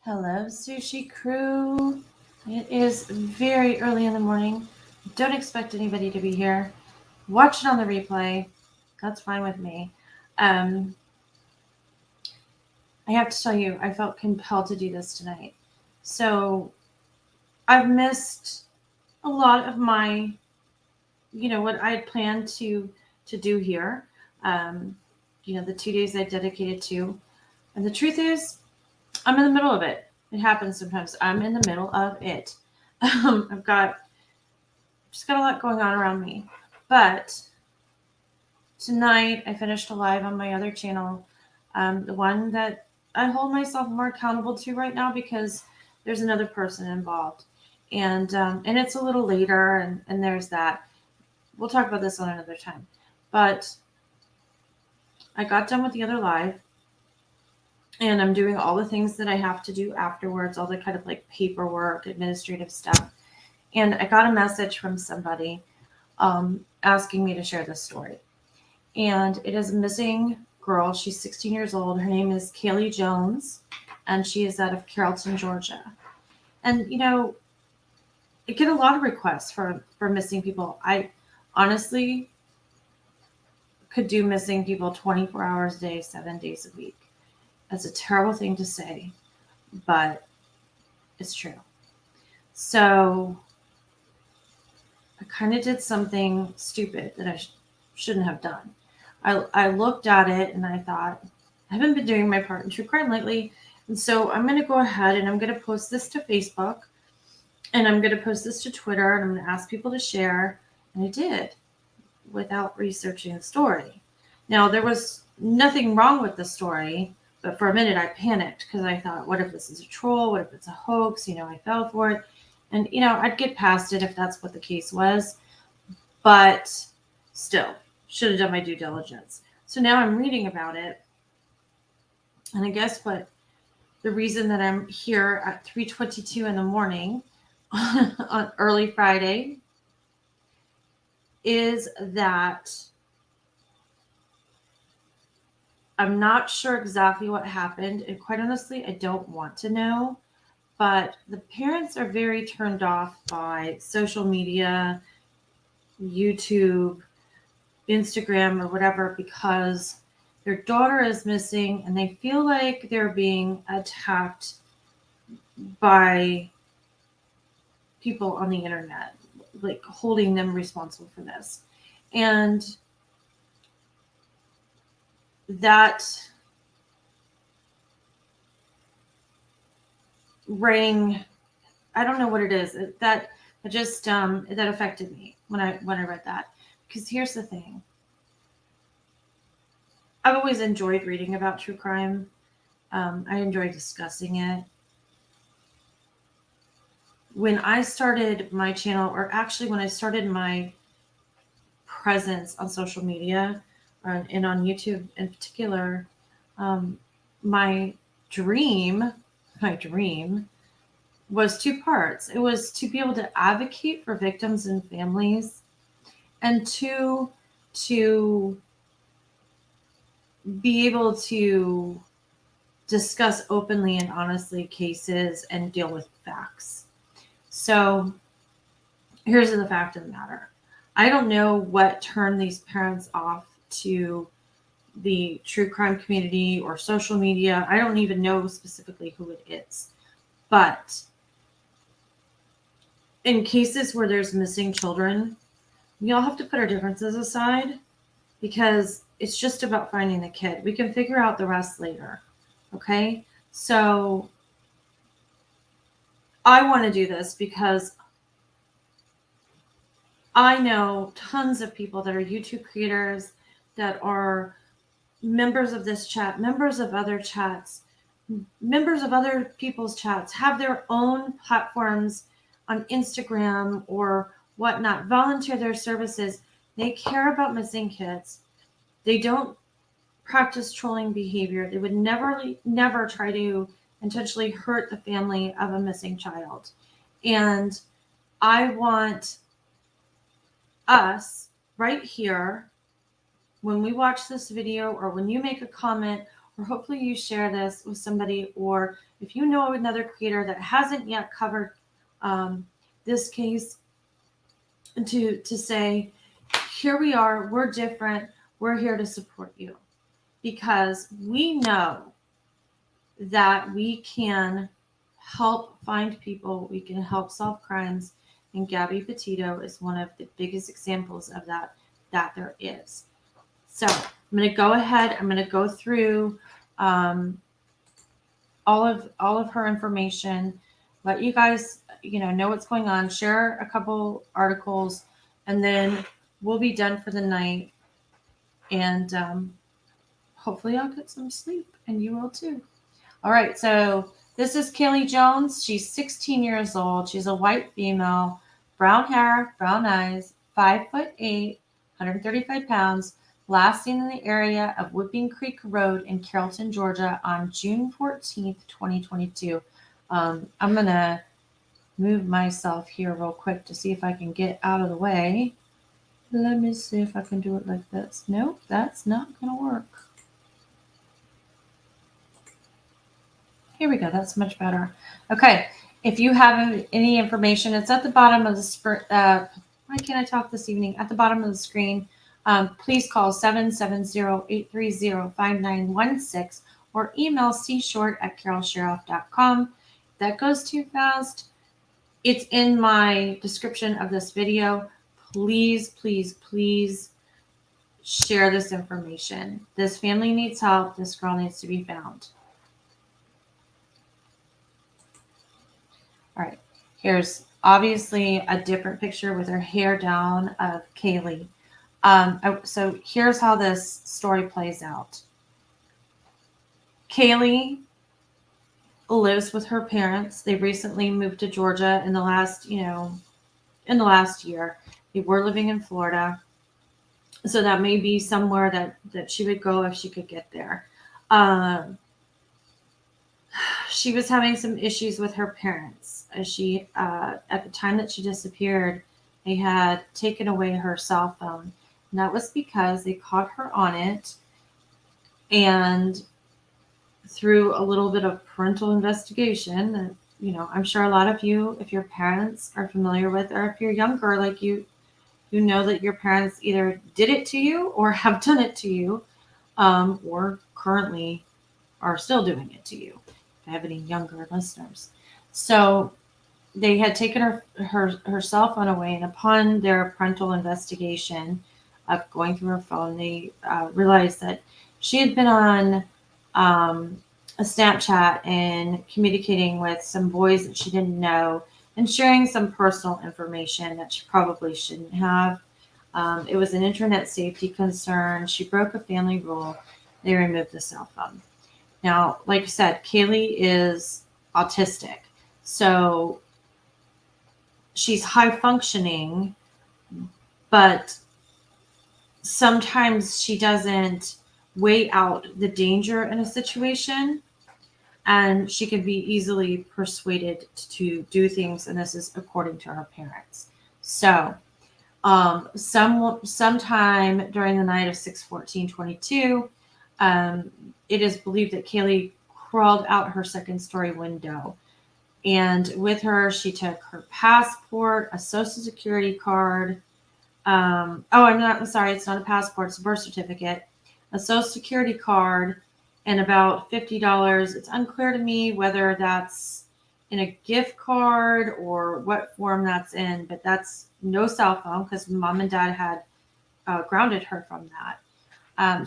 Hello, sushi crew. It is very early in the morning. Don't expect anybody to be here. Watch it on the replay. That's fine with me. I have to tell you, I felt compelled to do this tonight. So I've missed a lot of my, what I had planned to do here. The 2 days I dedicated to. And the truth is, I'm in the middle of it. It happens sometimes. I'm in the middle of it. I've just got a lot going on around me. But tonight I finished a live on my other channel, the one that I hold myself more accountable to right now because there's another person involved. And it's a little later, and there's that. We'll talk about this on another time. But I got done with the other live, and I'm doing all the things that I have to do afterwards, all the kind of like paperwork, administrative stuff. And I got a message from somebody asking me to share this story. And it is a missing girl. She's 16 years old. Her name is Kaylee Jones, and she is out of Carrollton, Georgia. And, I get a lot of requests for missing people. I honestly could do missing people 24 hours a day, 7 days a week. That's a terrible thing to say, but it's true. So I kind of did something stupid that I shouldn't have done. I looked at it and I thought, I haven't been doing my part in true crime lately. And so I'm going to go ahead and I'm going to post this to Facebook, and I'm going to post this to Twitter, and I'm going to ask people to share. And I did, without researching the story. Now, there was nothing wrong with the story, but for a minute I panicked because I thought, what if this is a troll? What if it's a hoax? I fell for it. And, I'd get past it if that's what the case was. But still, should have done my due diligence. So now I'm reading about it. And I guess what the reason that I'm here at 3:22 in the morning on early Friday is that I'm not sure exactly what happened. And quite honestly, I don't want to know. But the parents are very turned off by social media, YouTube, Instagram, or whatever, because their daughter is missing and they feel like they're being attacked by people on the internet, like holding them responsible for this. And that rang, I don't know what it is, that just that affected me when I read that. Because here's the thing. I've always enjoyed reading about true crime. I enjoy discussing it. When I started my channel, or actually when I started my presence on social media and on YouTube in particular, my dream was two parts. It was to be able to advocate for victims and families, and two, to be able to discuss openly and honestly cases and deal with facts. So here's the fact of the matter. I don't know what turned these parents off to the true crime community or social media. I don't even know specifically who it is. But in cases where there's missing children, we all have to put our differences aside, because it's just about finding the kid. We can figure out the rest later. Okay? So I want to do this because I know tons of people that are YouTube creators, that are members of this chat, members of other chats, members of other people's chats, have their own platforms on Instagram or whatnot, volunteer their services. They care about missing kids. They don't practice trolling behavior. They would never try to intentionally hurt the family of a missing child. And I want us right here, when we watch this video, or when you make a comment, or hopefully you share this with somebody, or if you know another creator that hasn't yet covered this case, to say, here we are, we're different, we're here to support you, because we know that we can help find people, we can help solve crimes, and Gabby Petito is one of the biggest examples of that there is. So I'm going to go ahead, I'm going to go through all of her information, let you guys know what's going on, share a couple articles, and then we'll be done for the night. And hopefully I'll get some sleep, and you will too. All right, so this is Kaylee Jones. She's 16 years old. She's a white female, brown hair, brown eyes, 5'8", 135 pounds, last seen in the area of Whipping Creek Road in Carrollton, Georgia on June 14th, 2022. I'm going to move myself here real quick to see if I can get out of the way. Let me see if I can do it like this. Nope, that's not going to work. Here we go. That's much better. Okay. If you have any information, it's at the bottom of the why can't I talk this evening? At the bottom of the screen, please call 770-830-5916 or email CSHORT@CarrollSheriff.com. If that goes too fast, it's in my description of this video. Please, please, please share this information. This family needs help. This girl needs to be found. All right, here's obviously a different picture with her hair down of Kaylee. So here's how this story plays out. Kaylee lives with her parents. They recently moved to Georgia in the last year. They were living in Florida. So that may be somewhere that she would go if she could get there. She was having some issues with her parents. She, at the time that she disappeared, they had taken away her cell phone. And that was because they caught her on it. And through a little bit of parental investigation, that, I'm sure a lot of you, if your parents are familiar with, or if you're younger, like you know that your parents either did it to you or have done it to you, or currently are still doing it to you. If I have any younger listeners. So they had taken her cell phone away, and upon their parental investigation of going through her phone, they realized that she had been on a Snapchat and communicating with some boys that she didn't know and sharing some personal information that she probably shouldn't have. It was an internet safety concern. She broke a family rule. They removed the cell phone. Now, like I said, Kaylee is autistic. So she's high functioning, but sometimes she doesn't weigh out the danger in a situation, and she can be easily persuaded to do things. And this is according to her parents. So sometime during the night of 6/14/22, it is believed that Kaylee crawled out her second story window. And with her, she took her passport, a social security card. I'm sorry, it's not a passport, it's a birth certificate, a social security card, and about $50. It's unclear to me whether that's in a gift card or what form that's in, but that's no cell phone because mom and dad had grounded her from that.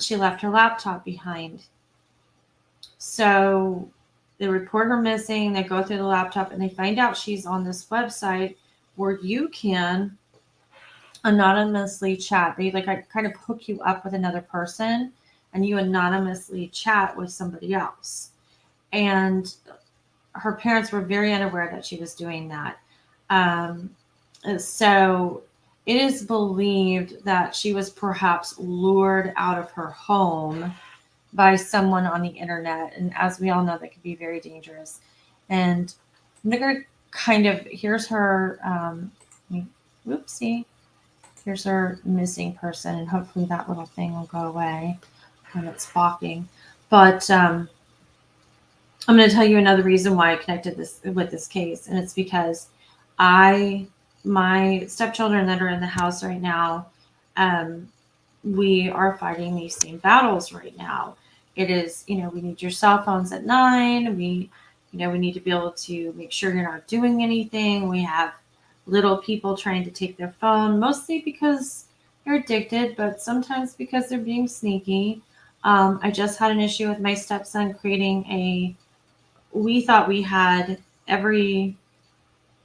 She left her laptop behind. So they report her missing. They go through the laptop and they find out she's on this website where you can anonymously chat. They kind of hook you up with another person and you anonymously chat with somebody else. And her parents were very unaware that she was doing that. So it is believed that she was perhaps lured out of her home by someone on the internet. And as we all know, that can be very dangerous. And I'm going to here's her, here's her missing person. And hopefully that little thing will go away when it's balking. But I'm going to tell you another reason why I connected this with this case, and it's because my stepchildren that are in the house right now, we are fighting these same battles right now. It is, we need your cell phones at 9. We need to be able to make sure you're not doing anything. We have little people trying to take their phone, mostly because they're addicted, but sometimes because they're being sneaky. I just had an issue with my stepson creating we thought we had every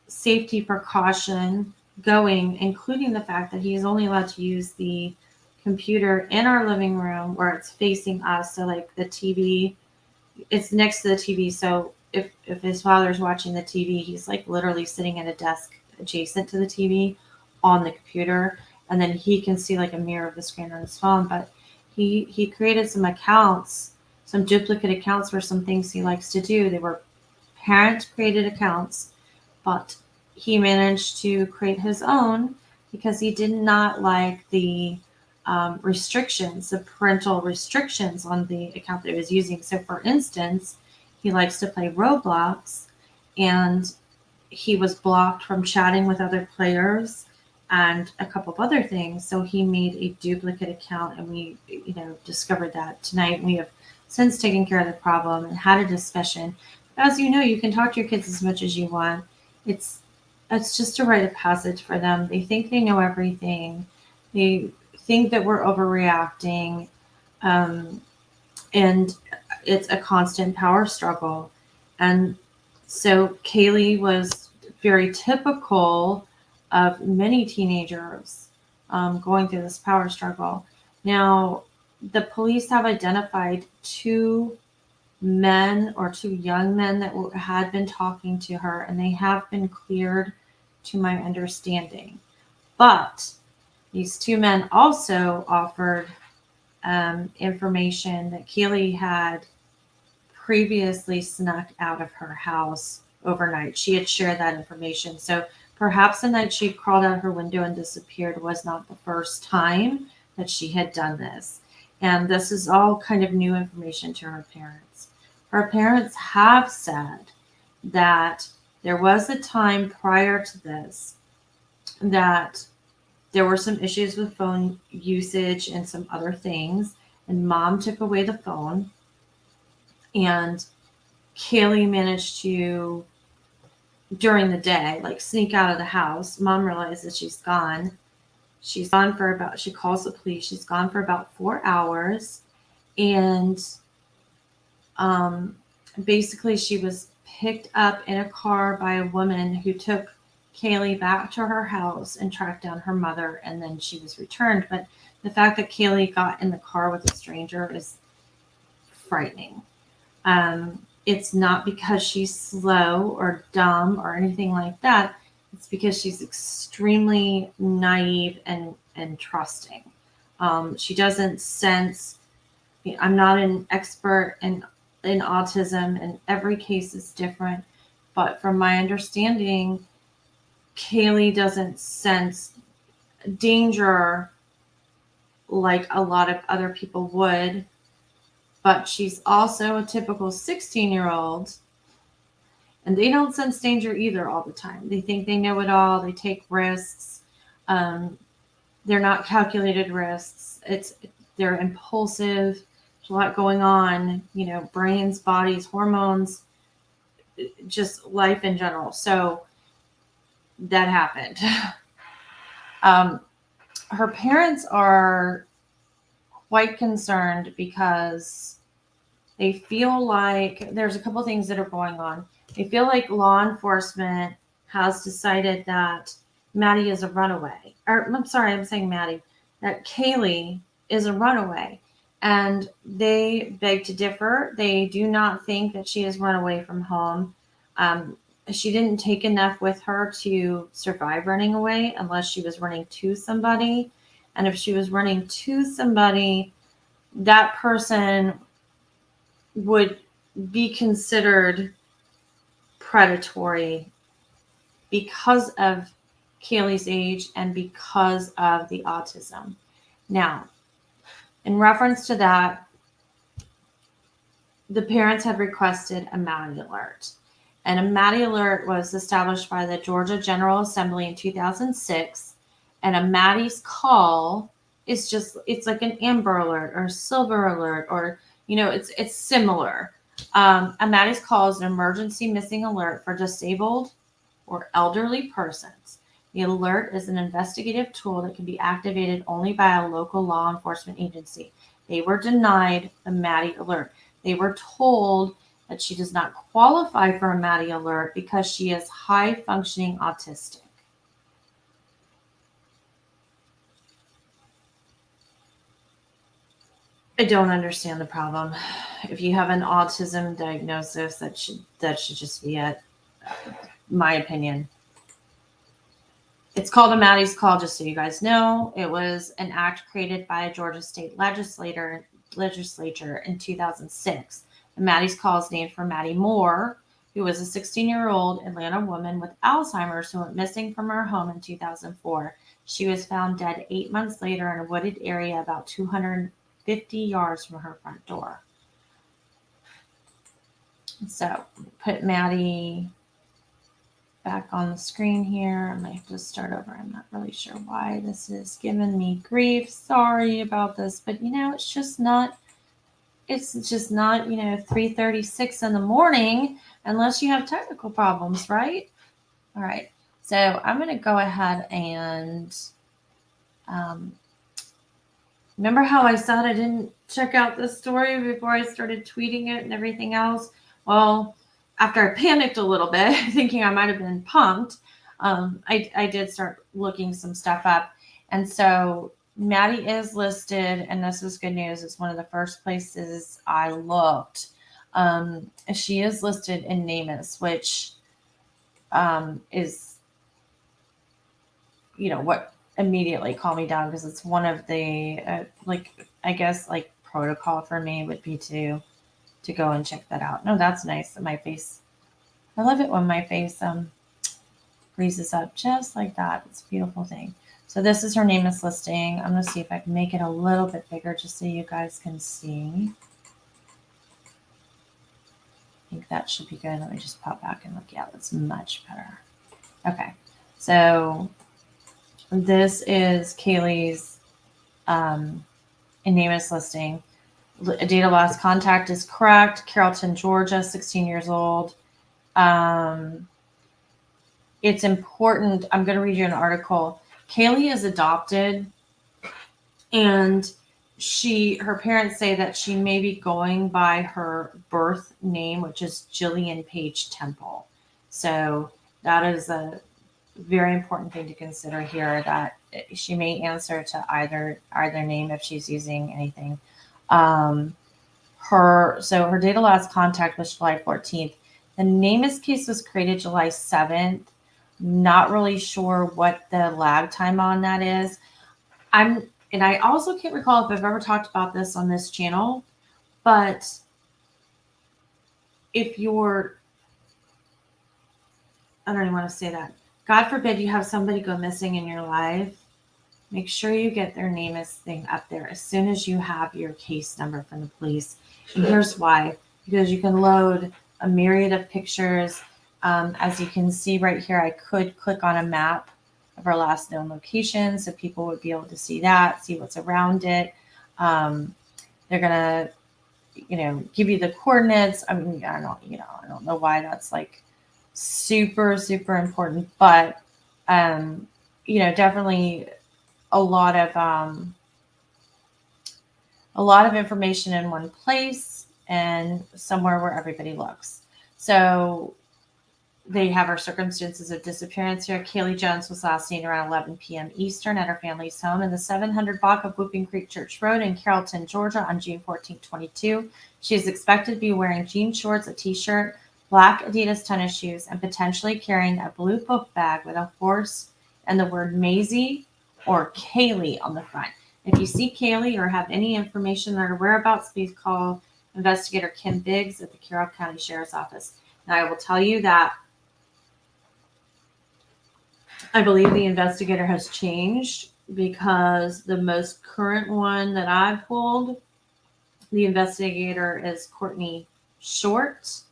safety precaution going, including the fact that he is only allowed to use the computer in our living room where it's facing us. So like the TV, it's next to the TV. So if his father's watching the TV, he's like literally sitting at a desk adjacent to the TV on the computer. And then he can see like a mirror of the screen on his phone. But he created some accounts, some duplicate accounts for some things he likes to do. They were parent created accounts, but he managed to create his own because he did not like the restrictions, the parental restrictions on the account that he was using. So for instance, he likes to play Roblox, and he was blocked from chatting with other players and a couple of other things. So he made a duplicate account, and we, discovered that tonight. And we have since taken care of the problem and had a discussion. As you know, you can talk to your kids as much as you want. It's just a rite of passage for them. They think they know everything. They think that we're overreacting. And it's a constant power struggle. And so Kaylee was very typical of many teenagers going through this power struggle. Now, the police have identified two young men that had been talking to her, and they have been cleared to my understanding. But these two men also offered information that Kaylee had previously snuck out of her house overnight. She had shared that information. So perhaps the night she crawled out her window and disappeared was not the first time that she had done this. And this is all kind of new information to her parents. Her parents have said that there was a time prior to this that there were some issues with phone usage and some other things, and mom took away the phone, and Kaylee managed to, during the day, like sneak out of the house. Mom realizes she's gone. She's gone she calls the police. She's gone for about 4 hours. And basically she was picked up in a car by a woman who took Kaylee back to her house and tracked down her mother, and then she was returned. But the fact that Kaylee got in the car with a stranger is frightening. It's not because she's slow or dumb or anything like that. It's because she's extremely naive and trusting. She doesn't sense. I'm not an expert in autism, and every case is different. But from my understanding, Kaylee doesn't sense danger like a lot of other people would. But she's also a typical 16-year-old, and they don't sense danger either all the time. They think they know it all. They take risks. They're not calculated risks. They're impulsive. There's a lot going on, brains, bodies, hormones, just life in general. So that happened. Her parents are quite concerned because they feel like there's a couple things that are going on. They feel like law enforcement has decided that Maddie is a runaway. Or I'm sorry, I'm saying Maddie. That Kaylee is a runaway. And they beg to differ. They do not think that she has run away from home. She didn't take enough with her to survive running away unless she was running to somebody. And if she was running to somebody, that person would be considered predatory because of Kaylee's age and because of the autism. Now, in reference to that, the parents had requested a Maddie alert. And a Maddie alert was established by the Georgia General Assembly in 2006. And a Maddie's call is just, it's like an Amber alert or Silver alert, or, it's similar. A Maddie's call is an emergency missing alert for disabled or elderly persons. The alert is an investigative tool that can be activated only by a local law enforcement agency. They were denied the Maddie alert. They were told that she does not qualify for a Maddie alert because she is high functioning autistic. I don't understand the problem. If you have an autism diagnosis, that should just be it. My opinion. It's called a Maddie's Call, just so you guys know. It was an act created by a Georgia state legislature in 2006. The Maddie's Call is named for Maddie Moore, who was a 16-year-old Atlanta woman with Alzheimer's who went missing from her home in 2004. She was found dead 8 months later in a wooded area about 250 yards from her front door. So, put Maddie back on the screen here. I might have to start over. I'm not really sure why this is giving me grief. Sorry about this, but it's just not 3:36 in the morning unless you have technical problems, right? All right. So I'm going to go ahead and remember how I said I didn't check out this story before I started tweeting it and everything else? Well, after I panicked a little bit, thinking I might have been punked, I did start looking some stuff up. And so Maddie is listed, and this is good news. It's one of the first places I looked. She is listed in NamUs, which is, what immediately calmed me down, because it's one of the, protocol for me would be to go and check that out. No, that's nice. My face, I love it when my face freezes up just like that. It's a beautiful thing. So this is her NamUs listing. I'm going to see if I can make it a little bit bigger just so you guys can see. I think that should be good. Let me just pop back and look. Yeah, that's much better. Okay. So this is Kaylee's NamUs listing. Date of last contact is correct. Carrollton, Georgia, 16 years old. It's important. I'm going to read you an article. Kaylee is adopted, and her parents say that she may be going by her birth name, which is Jillian Page Temple. So that is a very important thing to consider here, that she may answer to either name if she's using anything. Her date of last contact was July 14th. The NamUs case was created July 7th. Not really sure what the lag time on that is. And I also can't recall if I've ever talked about this on this channel, but if I don't even want to say that. God forbid you have somebody go missing in your life. Make sure you get their NamUs thing up there as soon as you have your case number from the police. And here's why. Because you can load a myriad of pictures. As you can see right here, I could click on a map of our last known location, so people would be able to see that, see what's around it. They're gonna, give you the coordinates. I mean, I don't know why that's like super, super important, but definitely a lot of information in one place and somewhere where everybody looks. So they have her circumstances of disappearance here. Kaylee Jones was last seen around 11 p.m. Eastern at her family's home in the 700 block of Whooping Creek Church Road in Carrollton, Georgia on June 14, 2022. She is expected to be wearing jean shorts, a t-shirt, black Adidas tennis shoes, and potentially carrying a blue book bag with a horse and the word Maisie or Kaylee on the front. If you see Kaylee or have any information on her whereabouts, please call Investigator Kim Biggs at the Carroll County Sheriff's Office. Now, I will tell you that I believe the investigator has changed, because the most current one that I've pulled, the investigator is COURTNEY CSHORT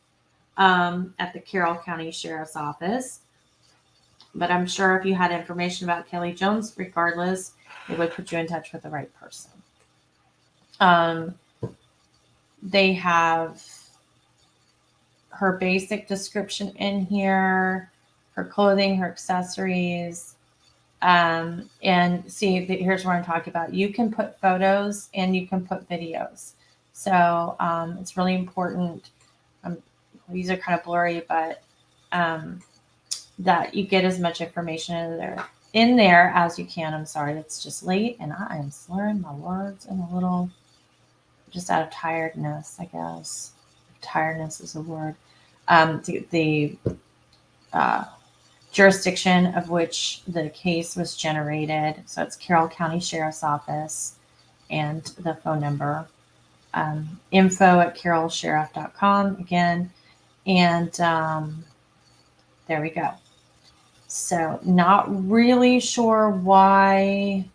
at the Carroll County Sheriff's Office. But I'm sure if you had information about Kaylee Jones, regardless, it would put you in touch with the right person. They have her basic description in here, her clothing, her accessories. And see, here's what I'm talking about. You can put photos and you can put videos. So it's really important. These are kind of blurry, but that you get as much information in there as you can. I'm sorry, it's just late and I am slurring my words and a little just out of tiredness, I guess. Tiredness is a word. The jurisdiction of which the case was generated. So it's Carroll County Sheriff's Office, and the phone number, info@carrollsheriff.com again. And there we go. So not really sure why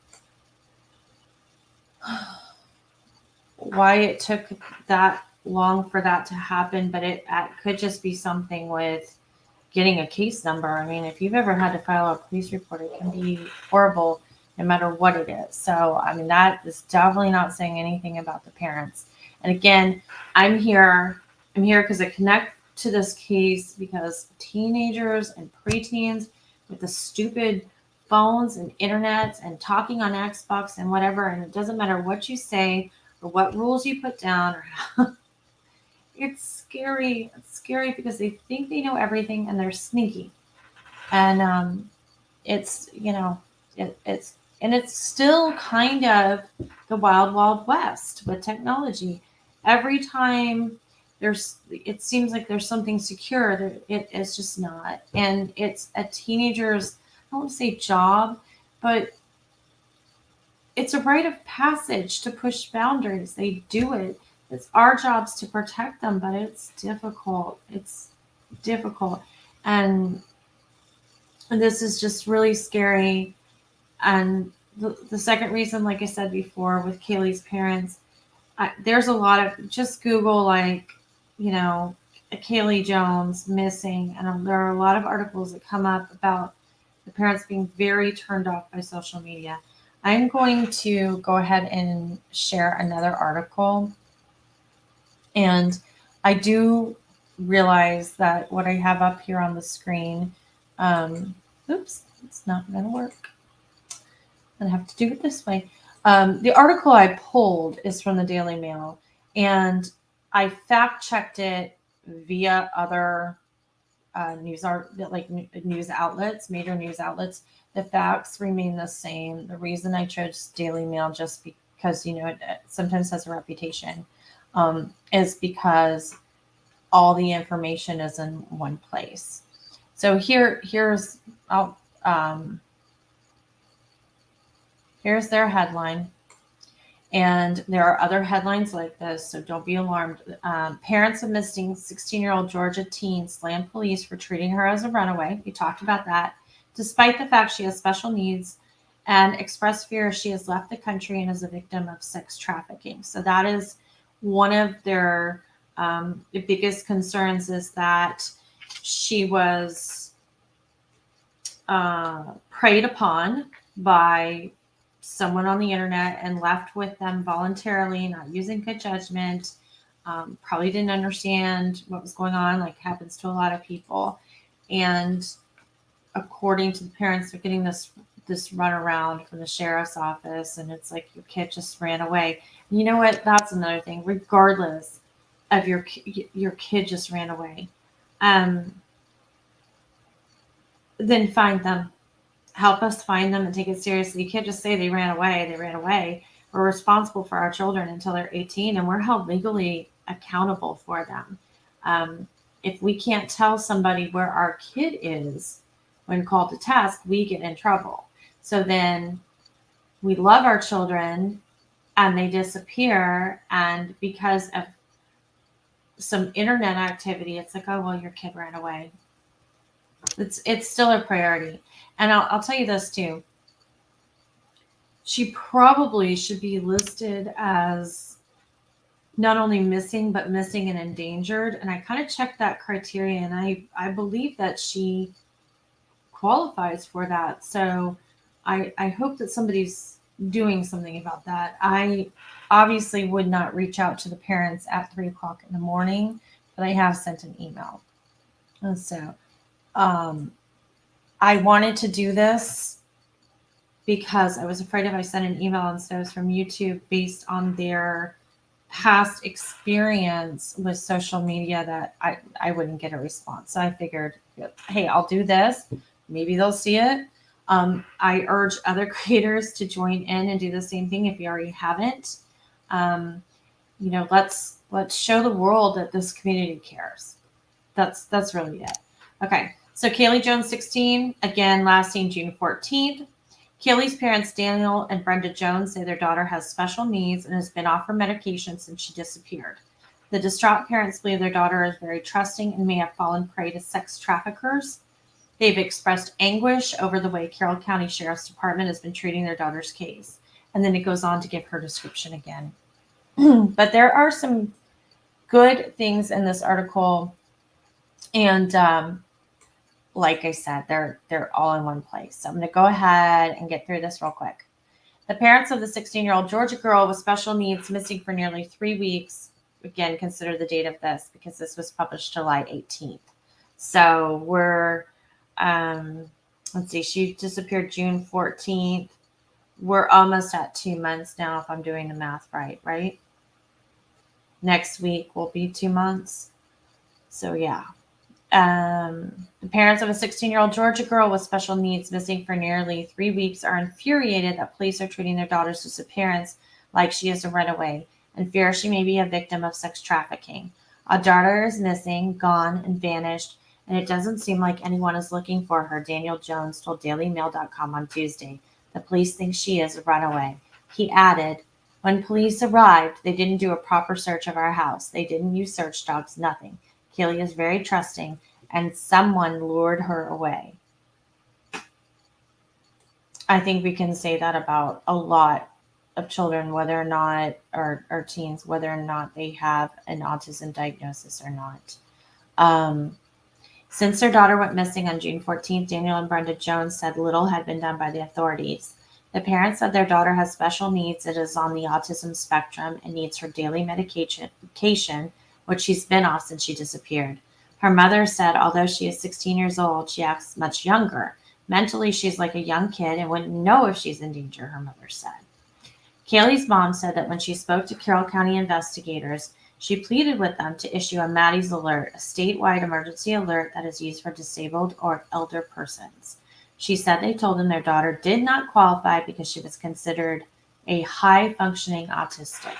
it took that long for that to happen, but it could just be something with getting a case number. I mean, if you've ever had to file a police report, it can be horrible no matter what it is. So, I mean, that is definitely not saying anything about the parents. And again, I'm here because I connect to this case because teenagers and preteens with the stupid phones and internet and talking on Xbox and whatever, and it doesn't matter what you say or what rules you put down or how. It's scary. It's scary because they think they know everything and they're sneaky. And it's, it's still kind of the wild, wild west with technology. Every time it seems like there's something secure, it is just not. And it's a teenager's, I don't want to say job, but it's a rite of passage to push boundaries. They do it. It's our jobs to protect them, but it's difficult. It's difficult. And this is just really scary. And the second reason, like I said before, with Kaylee's parents, there's a lot of, just Google, Kaylee Jones missing. And there are a lot of articles that come up about the parents being very turned off by social media. I'm going to go ahead and share another article. And I do realize that what I have up here on the screen, oops, it's not going to work. I have to do it this way. The article I pulled is from the Daily Mail, and I fact checked it via other news outlets, major news outlets. The facts remain the same. The reason I chose Daily Mail, just because it sometimes has a reputation, is because all the information is in one place. So here's their headline. And there are other headlines like this, so don't be alarmed. Parents of missing 16-year-old Georgia teen slammed police for treating her as a runaway. We talked about that. Despite the fact she has special needs, and expressed fear she has left the country and is a victim of sex trafficking. So that is one of their biggest concerns, is that she was preyed upon by someone on the internet and left with them voluntarily, not using good judgment, probably didn't understand what was going on, like happens to a lot of people. And according to the parents, they're getting this run around from the sheriff's office, and it's like, your kid just ran away. And you know what? That's another thing. Regardless of your kid just ran away, then find them. Help us find them and take it seriously. You can't just say they ran away. They ran away. We're responsible for our children until they're 18, and we're held legally accountable for them. If we can't tell somebody where our kid is when called to task, we get in trouble. So then we love our children and they disappear, and because of some internet activity, it's like, oh, well, your kid ran away. It's still a priority. And I'll tell you this too. She probably should be listed as not only missing, but missing and endangered. And I kind of checked that criteria, and I believe that she qualifies for that. So I hope that somebody's doing something about that. I obviously would not reach out to the parents at 3 o'clock in the morning, but I have sent an email. And so um, I wanted to do this because I was afraid if I sent an email instead it was from YouTube based on their past experience with social media that I wouldn't get a response. So I figured, hey, I'll do this. Maybe they'll see it. I urge other creators to join in and do the same thing if you already haven't. Let's show the world that this community cares. That's really it. Okay, so Kaylee Jones, 16, again, last seen June 14th. Kaylee's parents, Daniel and Brenda Jones, say their daughter has special needs and has been off her medication since she disappeared. The distraught parents believe their daughter is very trusting and may have fallen prey to sex traffickers. They've expressed anguish over the way Carroll County Sheriff's Department has been treating their daughter's case. And then it goes on to give her description again. But there are some good things in this article. And like I said, they're all in one place. So I'm going to go ahead and get through this real quick. The parents of the 16-year-old Georgia girl with special needs missing for nearly 3 weeks. Again, consider the date of this because this was published July 18th. So we're, let's see, she disappeared June 14th. We're almost at 2 months now, if I'm doing the math right? Next week will be 2 months. So yeah. The parents of a 16-year-old Georgia girl with special needs missing for nearly 3 weeks are infuriated that police are treating their daughter's disappearance like she is a runaway and fear she may be a victim of sex trafficking. Our daughter is missing, gone, and vanished, and it doesn't seem like anyone is looking for her, Daniel Jones told DailyMail.com on Tuesday. The police think she is a runaway. He added, when police arrived, they didn't do a proper search of our house. They didn't use search dogs, nothing. Kaylee is very trusting, and someone lured her away. I think we can say that about a lot of children, whether or not, or teens, whether or not they have an autism diagnosis or not. Since their daughter went missing on June 14th, Daniel and Brenda Jones said little had been done by the authorities. The parents said their daughter has special needs and is on the autism spectrum and needs her daily medication, which she's been off since she disappeared. Her mother said although she is 16 years old, she acts much younger. Mentally, she's like a young kid and wouldn't know if she's in danger, her mother said. Kaylee's mom said that when she spoke to Carroll County investigators, she pleaded with them to issue a Maddie's alert, a statewide emergency alert that is used for disabled or elder persons. She said they told them their daughter did not qualify because she was considered a high-functioning autistic.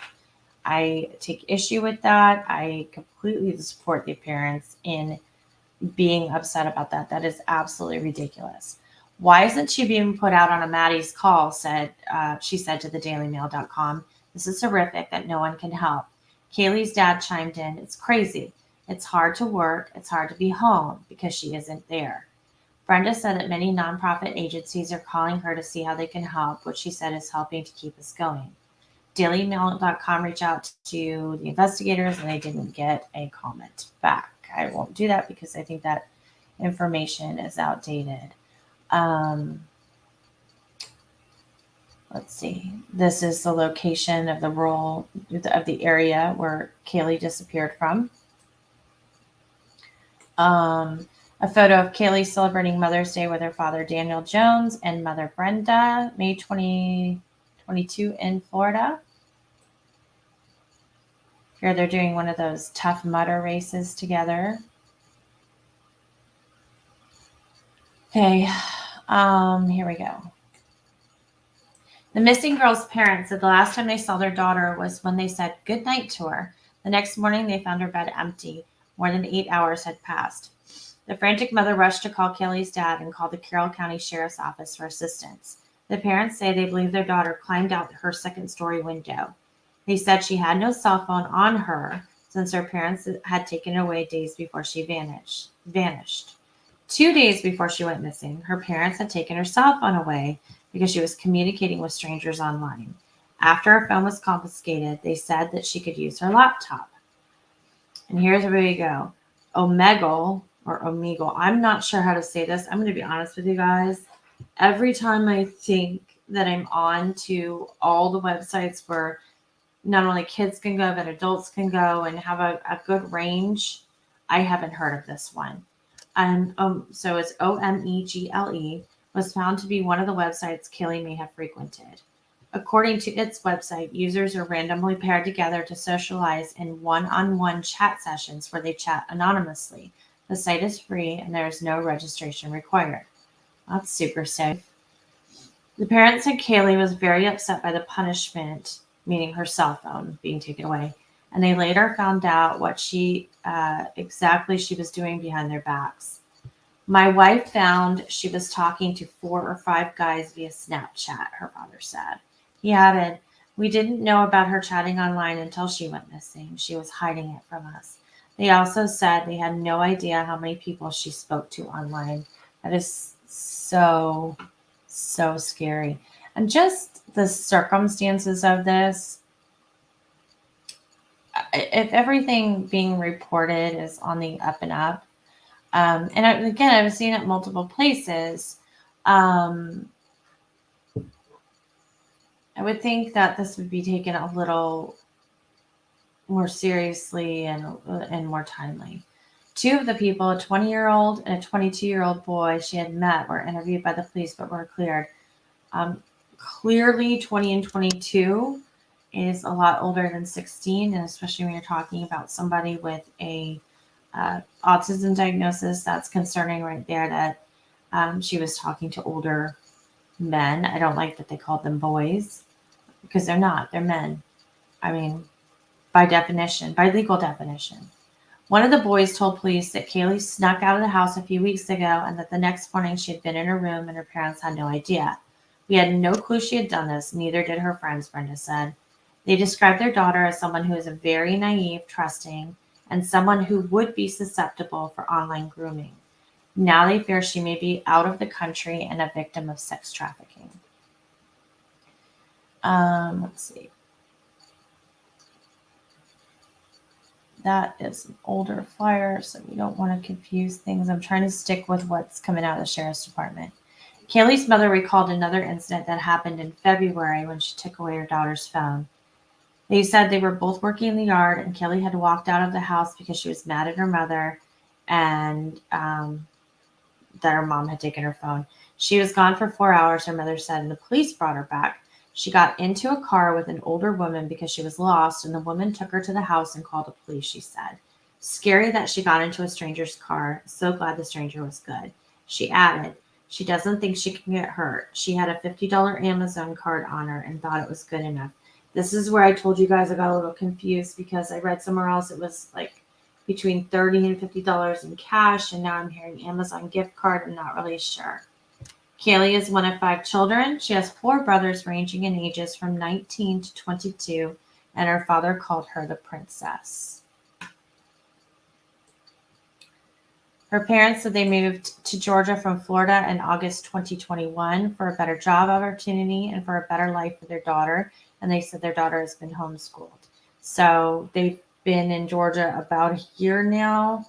I take issue with that. I completely support the parents in being upset about that. That is absolutely ridiculous. Why isn't she being put out on a Maddie's call? She said to the DailyMail.com. This is horrific that no one can help. Kaylee's dad chimed in. It's crazy. It's hard to work. It's hard to be home because she isn't there. Brenda said that many nonprofit agencies are calling her to see how they can help, which she said is helping to keep us going. DailyMail.com reached out to the investigators and they didn't get a comment back. I won't do that because I think that information is outdated. Let's see. This is the location of the area where Kaylee disappeared from. A photo of Kaylee celebrating Mother's Day with her father, Daniel Jones, and mother, Brenda, May 2022 in Florida. Here they're doing one of those Tough Mudder races together. Okay, here we go. The missing girl's parents said the last time they saw their daughter was when they said goodnight to her. The next morning, they found her bed empty. More than 8 hours had passed. The frantic mother rushed to call Kaylee's dad and called the Carroll County Sheriff's Office for assistance. The parents say they believe their daughter climbed out her second-story window. They said she had no cell phone on her since her parents had taken it away days before she vanished. 2 days before she went missing, her parents had taken her cell phone away because she was communicating with strangers online. After her phone was confiscated, they said that she could use her laptop. And here's where we go. Omegle or Omegle. I'm not sure how to say this. I'm going to be honest with you guys. Every time I think that I'm on to all the websites where not only kids can go, but adults can go and have a good range, I haven't heard of this one. So it's OMEGLE, was found to be one of the websites Kaylee may have frequented. According to its website, users are randomly paired together to socialize in one-on-one chat sessions where they chat anonymously. The site is free and there is no registration required. That's super safe. The parents said Kaylee was very upset by the punishment, meaning her cell phone being taken away, and they later found out what exactly she was doing behind their backs. My wife found she was talking to 4 or 5 guys via Snapchat, her father said. He added, "We didn't know about her chatting online until she went missing. She was hiding it from us." They also said they had no idea how many people she spoke to online. That is so scary. And just the circumstances of this, if everything being reported is on the up and up, and I've seen it multiple places, I would think that this would be taken a little more seriously and more timely. 2 of the people, a 20-year-old and a 22-year-old boy she had met, were interviewed by the police but were cleared. Clearly, 20 and 22 is a lot older than 16, and especially when you're talking about somebody with a autism diagnosis, that's concerning right there that she was talking to older men. I don't like that they called them boys because they're not. They're men. I mean, by legal definition. One of the boys told police that Kaylee snuck out of the house a few weeks ago and that the next morning she had been in her room and her parents had no idea. "We had no clue she had done this, neither did her friends," Brenda said. They described their daughter as someone who is very naive, trusting, and someone who would be susceptible for online grooming. Now they fear she may be out of the country and a victim of sex trafficking. Let's see. That is an older flyer, so we don't want to confuse things. I'm trying to stick with what's coming out of the sheriff's department. Kaylee's mother recalled another incident that happened in February when she took away her daughter's phone. They said they were both working in the yard, and Kaylee had walked out of the house because she was mad at her mother and that her mom had taken her phone. She was gone for 4 hours, her mother said, and the police brought her back. She got into a car with an older woman because she was lost, and the woman took her to the house and called the police, she said. Scary that she got into a stranger's car. So glad the stranger was good. She added, she doesn't think she can get hurt. She had a $50 Amazon card on her and thought it was good enough. This is where I told you guys I got a little confused because I read somewhere else it was like between $30 and $50 in cash, and now I'm hearing Amazon gift card. I'm not really sure. Kaylee is one of 5 children. She has 4 brothers ranging in ages from 19 to 22, and her father called her the princess. Her parents said they moved to Georgia from Florida in August 2021 for a better job opportunity and for a better life for their daughter, and they said their daughter has been homeschooled. So they've been in Georgia about a year now.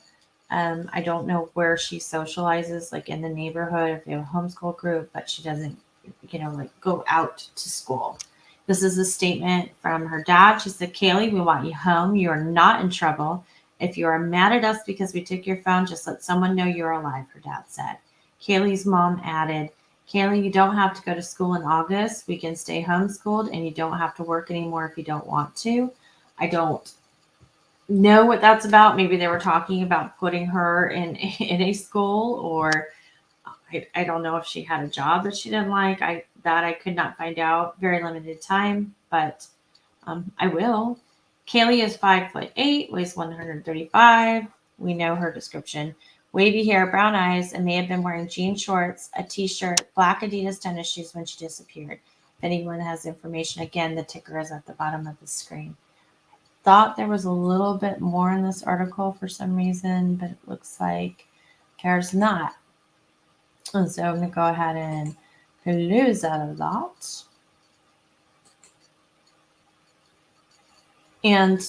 I don't know where she socializes, like in the neighborhood, if they have a homeschool group, but she doesn't, go out to school. This is a statement from her dad. She said, "Kaylee, we want you home. You are not in trouble. If you are mad at us because we took your phone, just let someone know you're alive," her dad said. Kaylee's mom added, "Kaylee, you don't have to go to school in August. We can stay homeschooled, and you don't have to work anymore if you don't want to." I don't know what that's about. Maybe they were talking about putting her in a school, or I don't know if she had a job that she didn't like. I could not find out. Very limited time, but I will. Kaylee is 5'8", weighs 135. We know her description. Wavy hair, brown eyes, and may have been wearing jean shorts, a t-shirt, black Adidas tennis shoes when she disappeared. If anyone has information, again, the ticker is at the bottom of the screen. Thought there was a little bit more in this article for some reason, but it looks like there's not. And so I'm going to go ahead and close out of that. And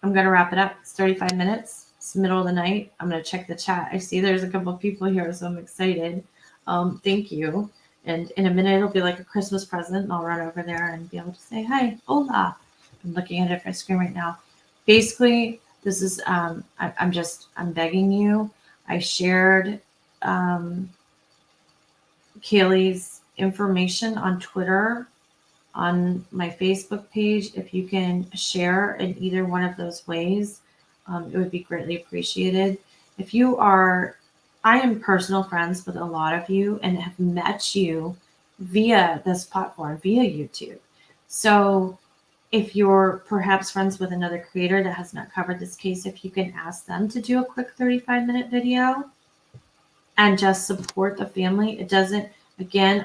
I'm going to wrap it up. It's 35 minutes. It's the middle of the night. I'm going to check the chat. I see there's a couple of people here, so I'm excited. Thank you. And in a minute, it'll be like a Christmas present, and I'll run over there and be able to say, hi, hola. I'm looking at it on my screen right now. Basically, this is, I'm begging you. I shared Kaylee's information on Twitter, on my Facebook page. If you can share in either one of those ways, it would be greatly appreciated. If you are, I am personal friends with a lot of you and have met you via this platform, via YouTube. So if you're perhaps friends with another creator that has not covered this case, if you can ask them to do a quick 35-minute video and just support the family. It doesn't, again,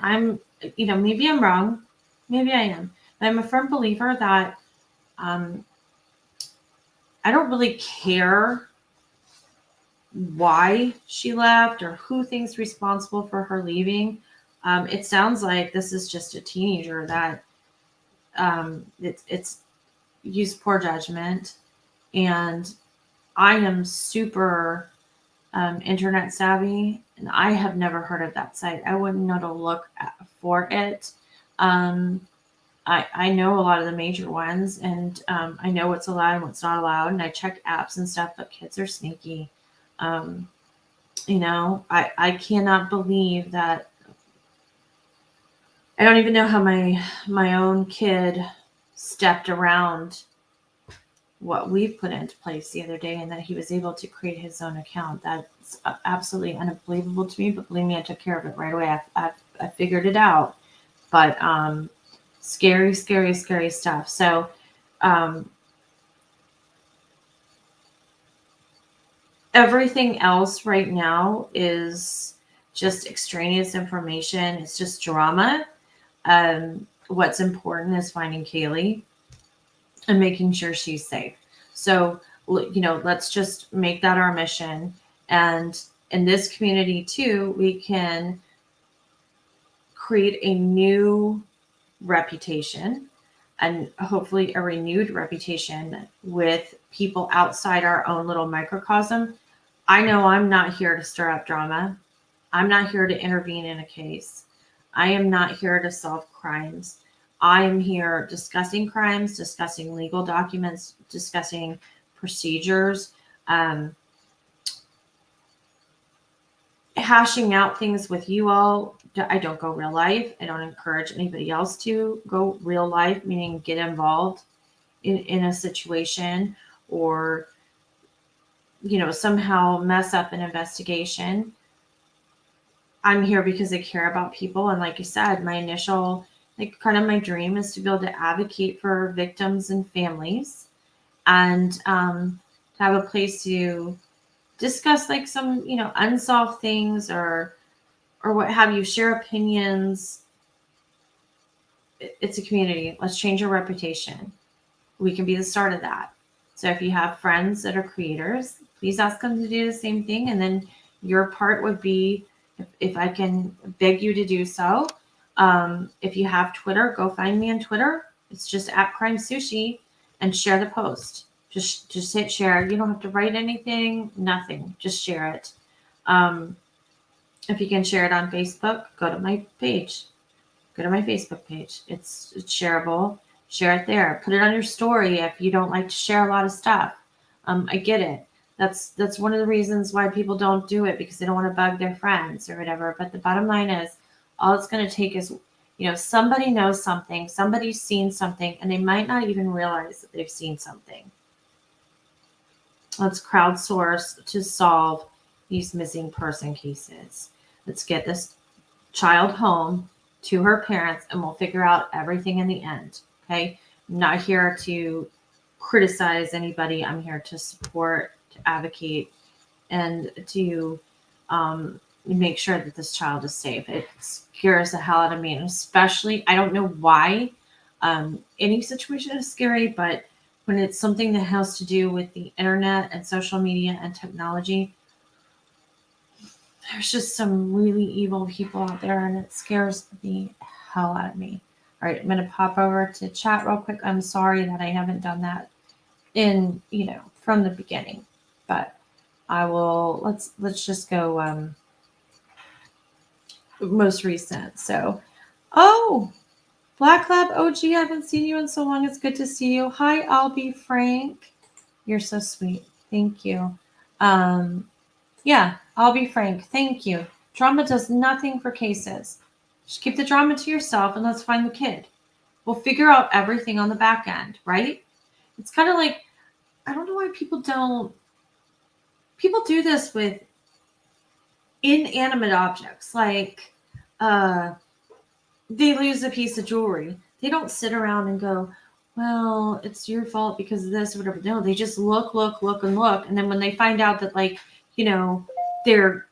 maybe I'm wrong. Maybe I am. But I'm a firm believer that I don't really care why she left or who thinks responsible for her leaving. It sounds like this is just a teenager that it's used poor judgment. And I am super internet savvy, and I have never heard of that site. I wouldn't know to look for it. I know a lot of the major ones, and I know what's allowed and what's not allowed, and I check apps and stuff, but kids are sneaky. I cannot believe that. I don't even know how my own kid stepped around what we've put into place the other day, and that he was able to create his own account. That's absolutely unbelievable to me, but believe me, I took care of it right away. I figured it out. But scary stuff. So everything else right now is just extraneous information. It's just drama. What's important is finding Kaylee and making sure she's safe. So, let's just make that our mission. And in this community too, we can create a new reputation, and hopefully a renewed reputation with people outside our own little microcosm. I know I'm not here to stir up drama. I'm not here to intervene in a case. I am not here to solve crimes. I am here discussing crimes, discussing legal documents, discussing procedures, hashing out things with you all. I don't go real life. I don't encourage anybody else to go real life, meaning get involved in a situation or, somehow mess up an investigation. I'm here because I care about people. And like I said, my initial, my dream is to be able to advocate for victims and families, and to have a place to discuss some, unsolved things or what have you, share opinions. It's a community. Let's change our reputation. We can be the start of that. So if you have friends that are creators, please ask them to do the same thing. And then your part would be, if I can beg you to do so, if you have Twitter, go find me on Twitter. It's just @CrimeSushi, and share the post. Just hit share. You don't have to write anything, nothing. Just share it. If you can share it on Facebook, go to my page. Go to my Facebook page. It's shareable. Share it there. Put it on your story if you don't like to share a lot of stuff. I get it. That's one of the reasons why people don't do it, because they don't want to bug their friends or whatever. But the bottom line is, all it's going to take is, somebody knows something, somebody's seen something, and they might not even realize that they've seen something. Let's crowdsource to solve these missing person cases. Let's get this child home to her parents, and we'll figure out everything in the end. Okay. I'm not here to criticize anybody. I'm here to support, to advocate, and to make sure that this child is safe. It scares the hell out of me. And especially, I don't know why any situation is scary, but when it's something that has to do with the internet and social media and technology, there's just some really evil people out there, and it scares the hell out of me. All right, I'm going to pop over to chat real quick. I'm sorry that I haven't done that in, from the beginning, but I will, let's just go most recent. So, oh, Black Lab OG, I haven't seen you in so long. It's good to see you. Hi, Albie Frank. You're so sweet. Thank you. Yeah, Albie Frank. Thank you. Drama does nothing for cases. Just keep the drama to yourself and let's find the kid. We'll figure out everything on the back end, right? It's kind of like, I don't know why people do this with inanimate objects. Like, they lose a piece of jewelry. They don't sit around and go, well, it's your fault because of this or whatever. No, they just look. And then when they find out that, like, their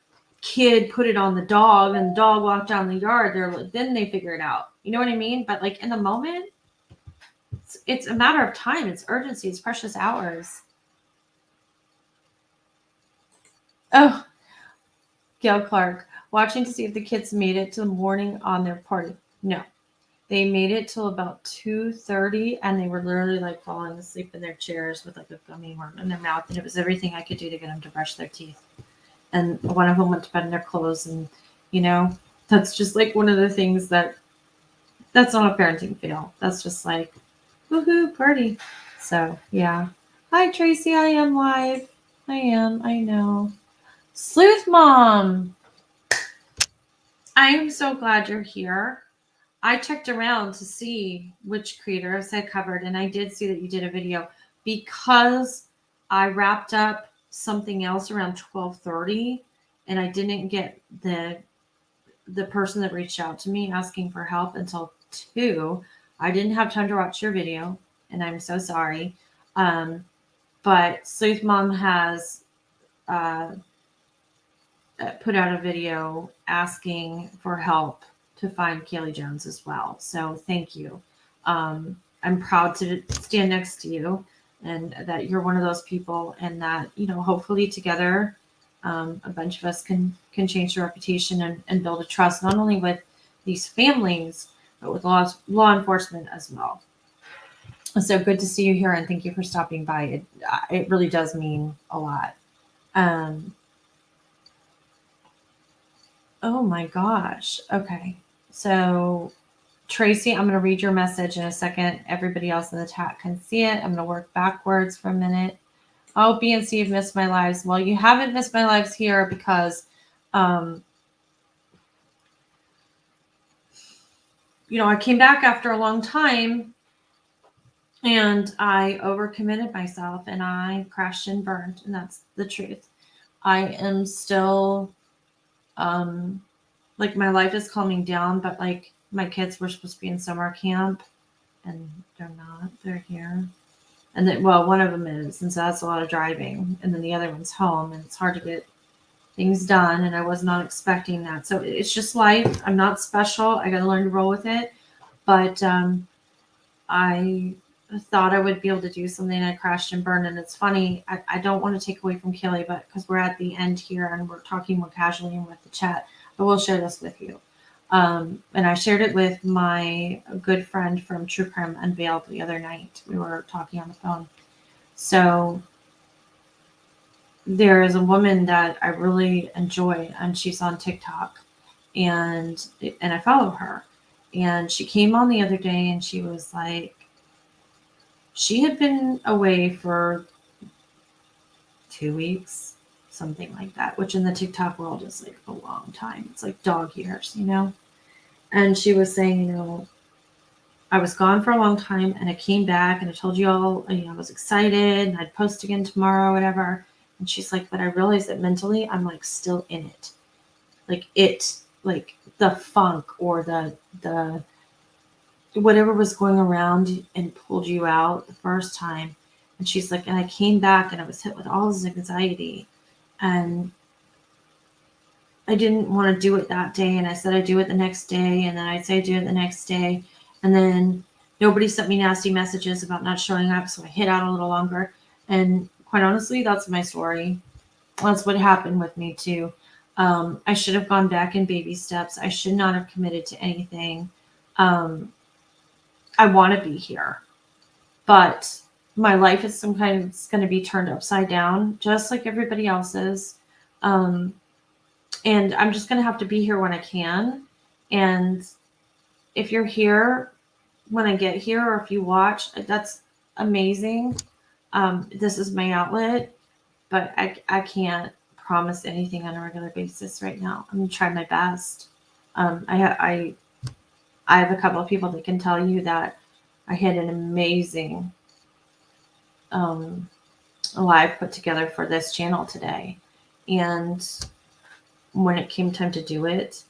kid put it on the dog and the dog walked down the yard, then they figure it out. You know what I mean? But like in the moment, it's a matter of time. It's urgency. It's precious hours. Oh, Gail Clark, watching to see if the kids made it to the morning on their party. No, they made it till about 2:30, and they were literally like falling asleep in their chairs with like a gummy worm in their mouth, and it was everything I could do to get them to brush their teeth. And one of them went to bed in their clothes, and that's just like one of the things that's not a parenting fail. That's just like, woohoo, party. So yeah. Hi Tracy, I am live. I know. Sleuth Mom, I am so glad you're here. I checked around to see which creators I covered, and I did see that you did a video because I wrapped up something else around 12:30, and I didn't get the person that reached out to me asking for help until 2. I didn't have time to watch your video, and I'm so sorry. But Sleuth Mom has put out a video asking for help to find Kaylee Jones as well. So thank you. I'm proud to stand next to you, and that you're one of those people, and that, hopefully together, a bunch of us can change the reputation and build a trust, not only with these families, but with law enforcement as well. So good to see you here, and thank you for stopping by. It really does mean a lot. Oh my gosh. Okay. So Tracy, I'm going to read your message in a second. Everybody else in the chat can see it. I'm going to work backwards for a minute. Oh, B and C have missed my lives. Well, you haven't missed my lives here because, I came back after a long time, and I overcommitted myself, and I crashed and burned, and that's the truth. I am still, like, my life is calming down, but like my kids were supposed to be in summer camp, and they're not. They're here. And then, well, one of them is, and so that's a lot of driving. And then the other one's home, and it's hard to get things done, and I was not expecting that. So it's just life. I'm not special. I got to learn to roll with it. But I thought I would be able to do something. I crashed and burned, and it's funny. I don't want to take away from Kaylee, but because we're at the end here and we're talking more casually and with the chat, I will share this with you. And I shared it with my good friend from True Crime Unveiled the other night. We were talking on the phone. So there is a woman that I really enjoy, and she's on TikTok, and I follow her. And she came on the other day, and she was like, she had been away for 2 weeks, something like that, which in the TikTok world is like a long time. It's like dog years, And she was saying, I was gone for a long time, and I came back, and I told you all, I was excited, and I'd post again tomorrow, whatever. And she's like, but I realized that mentally I'm like still in it. Like the funk or the whatever was going around and pulled you out the first time. And she's like, and I came back, and I was hit with all this anxiety, and I didn't want to do it that day. And I said I'd do it the next day. And then I'd say I'd do it the next day. And then nobody sent me nasty messages about not showing up. So I hid out a little longer. And quite honestly, that's my story. That's what happened with me too. I should have gone back in baby steps. I should not have committed to anything. I want to be here, but my life is sometimes going to be turned upside down, just like everybody else's. Um, and I'm just going to have to be here when I can. And if you're here when I get here, or if you watch, that's amazing. This is my outlet, but I can't promise anything on a regular basis right now. I'm going to try my best. I have a couple of people that can tell you that I had an amazing um, live put together for this channel today. And when it came time to do it,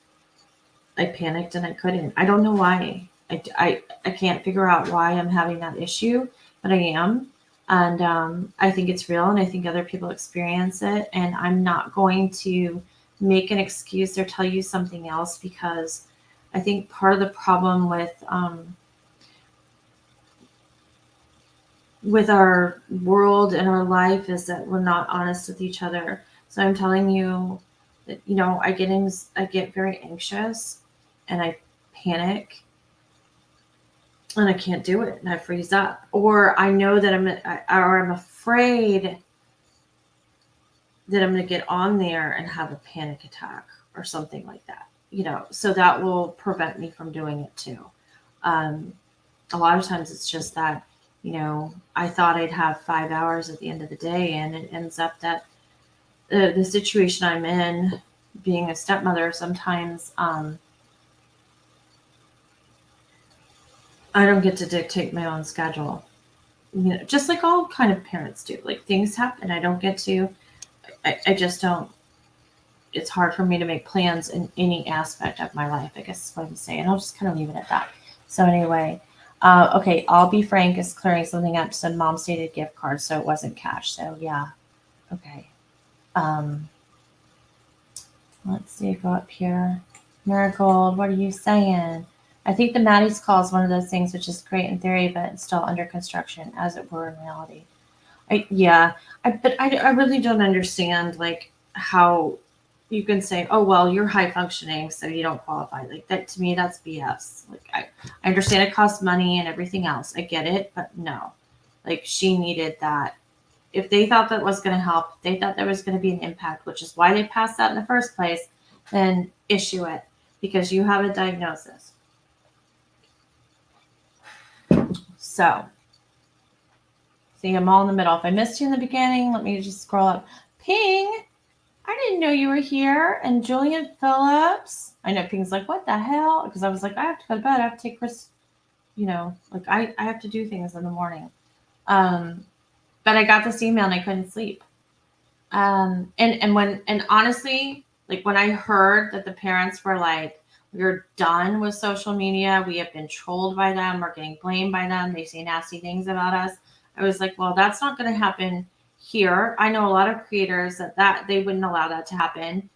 I panicked and I couldn't. I don't know why. I can't figure out why I'm having that issue, but I am. And I think it's real, and I think other people experience it. And I'm not going to make an excuse or tell you something else, because I think part of the problem with our world and our life is that we're not honest with each other. So I'm telling you that, I get very anxious and I panic and I can't do it and I freeze up, or I know that I'm afraid that I'm going to get on there and have a panic attack or something like that, so that will prevent me from doing it too. A lot of times it's just that, I thought I'd have 5 hours at the end of the day, and it ends up that the situation I'm in, being a stepmother, sometimes I don't get to dictate my own schedule. Just like all kind of parents do. Like, things happen, I don't get to. I just don't. It's hard for me to make plans in any aspect of my life, I guess is what I'm saying. I'll just kind of leave it at that. So anyway, okay, I'll be frank is clearing something up. Said mom stated gift card, so it wasn't cash. So yeah, okay. Let's see, go up here. Marigold, what are you saying? I think the Maddie's call is one of those things which is great in theory, but it's still under construction, as it were in reality. But I really don't understand, like, how you can say, oh, well, you're high functioning, so you don't qualify. Like, that, to me, that's BS. Like, I understand it costs money and everything else. I get it, but no. Like, she needed that. If they thought that was going to help, they thought there was going to be an impact, which is why they passed that in the first place, then issue it, because you have a diagnosis. So, see, I'm all in the middle. If I missed you in the beginning, let me just scroll up. Ping, I didn't know you were here. And Julian Phillips. I know Ping's like, what the hell? Because I was like, I have to go to bed. I have to take Chris, like I have to do things in the morning. But I got this email and I couldn't sleep. And honestly, like, when I heard that the parents were like, we're done with social media, we have been trolled by them, we're getting blamed by them, they say nasty things about us, I was like, well, that's not going to happen here. I know a lot of creators that they wouldn't allow that to happen.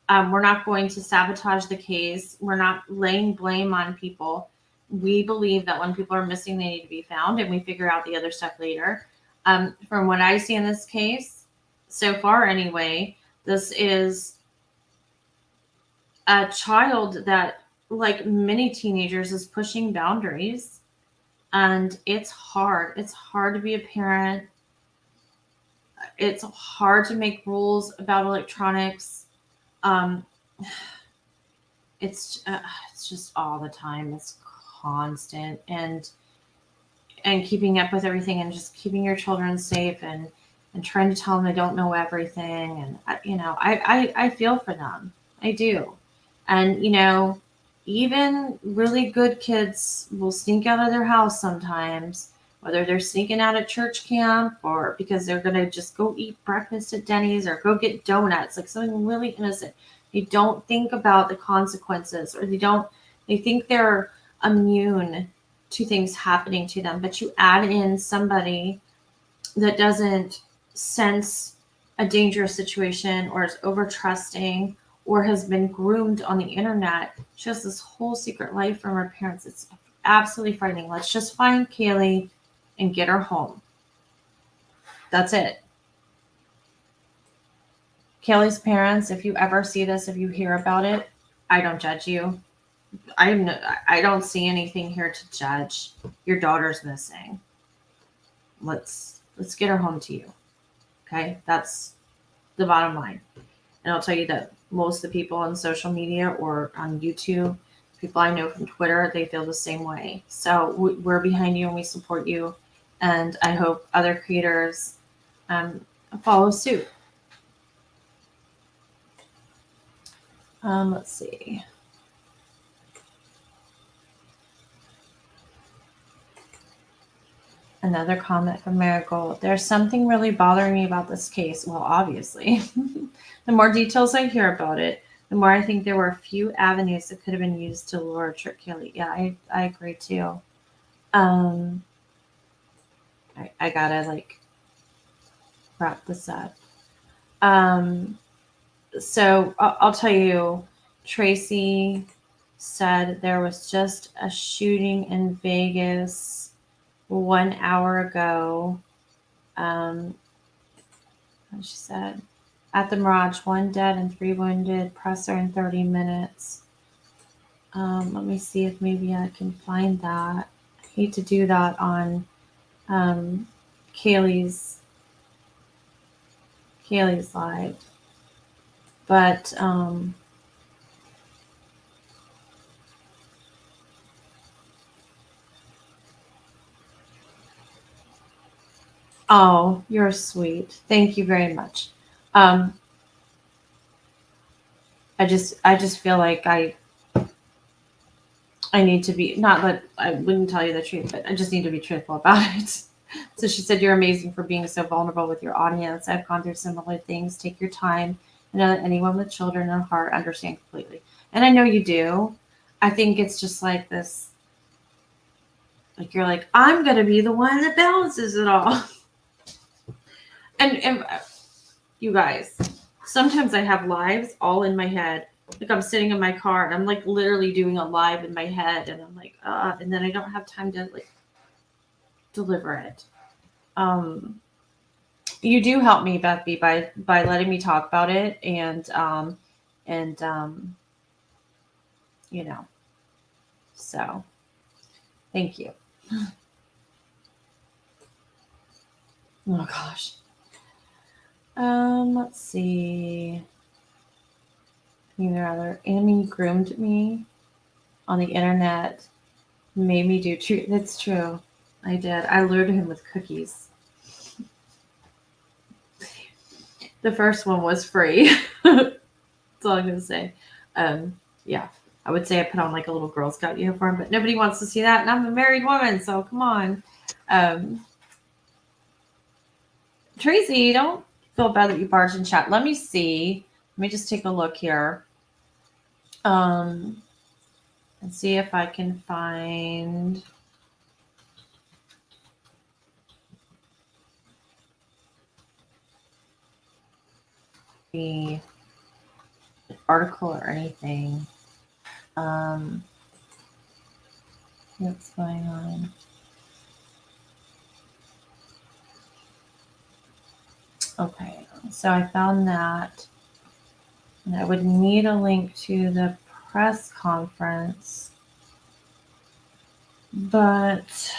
We're not going to sabotage the case. We're not laying blame on people. We believe that when people are missing, they need to be found, and we figure out the other stuff later. From what I see in this case, so far anyway, this is a child that, like many teenagers, is pushing boundaries. And it's hard. It's hard to be a parent. It's hard to make rules about electronics. It's just all the time. It's constant, and keeping up with everything, and just keeping your children safe, and trying to tell them they don't know everything. And I feel for them. I do. And even really good kids will sneak out of their house sometimes, whether they're sneaking out at church camp or because they're going to just go eat breakfast at Denny's or go get donuts, like something really innocent. They don't think about the consequences, or they think they're immune to things happening to them. But you add in somebody that doesn't sense a dangerous situation, or is over trusting, or has been groomed on the internet. She has this whole secret life from her parents. It's absolutely frightening. Let's just find Kaylee and get her home. That's it. Kaylee's parents, if you ever see this, if you hear about it, I don't judge you. I don't see anything here to judge. Your daughter's missing. Let's get her home to you. Okay? That's the bottom line. And I'll tell you that most of the people on social media or on YouTube, people I know from Twitter, they feel the same way. So we're behind you and we support you. And I hope other creators follow suit. Let's see. Another comment from Marigold. There's something really bothering me about this case. Well, obviously. The more details I hear about it, the more I think there were a few avenues that could have been used to lure or trick Kaylee. Yeah, I agree too. I gotta like wrap this up. So I'll tell you, Tracy said there was just a shooting in Vegas 1 hour ago. She said, at the Mirage, 1 dead and 3 wounded, presser in 30 minutes. Let me see if maybe I can find that. I hate to do that on Kaylee's live. But oh, you're sweet. Thank you very much. I just feel like I need to be, not that I wouldn't tell you the truth, but I just need to be truthful about it. So she said, you're amazing for being so vulnerable with your audience. I've gone through similar things. Take your time. I know that anyone with children at heart understand completely. And I know you do. I think it's just like this, like you're like, I'm going to be the one that balances it all. And you guys, sometimes I have lives all in my head. Like I'm sitting in my car and I'm like literally doing a live in my head and I'm like, and then I don't have time to like deliver it. You do help me, Beth B, by letting me talk about it and you know, so thank you. Oh gosh. Let's see. Either Amy groomed me on the internet, made me do true. That's true. I did. I lured him with cookies. The first one was free. That's all I'm gonna say. Yeah, I would say I put on like a little Girl Scout uniform, but nobody wants to see that, and I'm a married woman, so come on. Tracy, don't feel bad that you barged in chat. Let me see. Let me just take a look here. And see if I can find the article or anything. What's going on? Okay, so I found that, and I would need a link to the press conference, but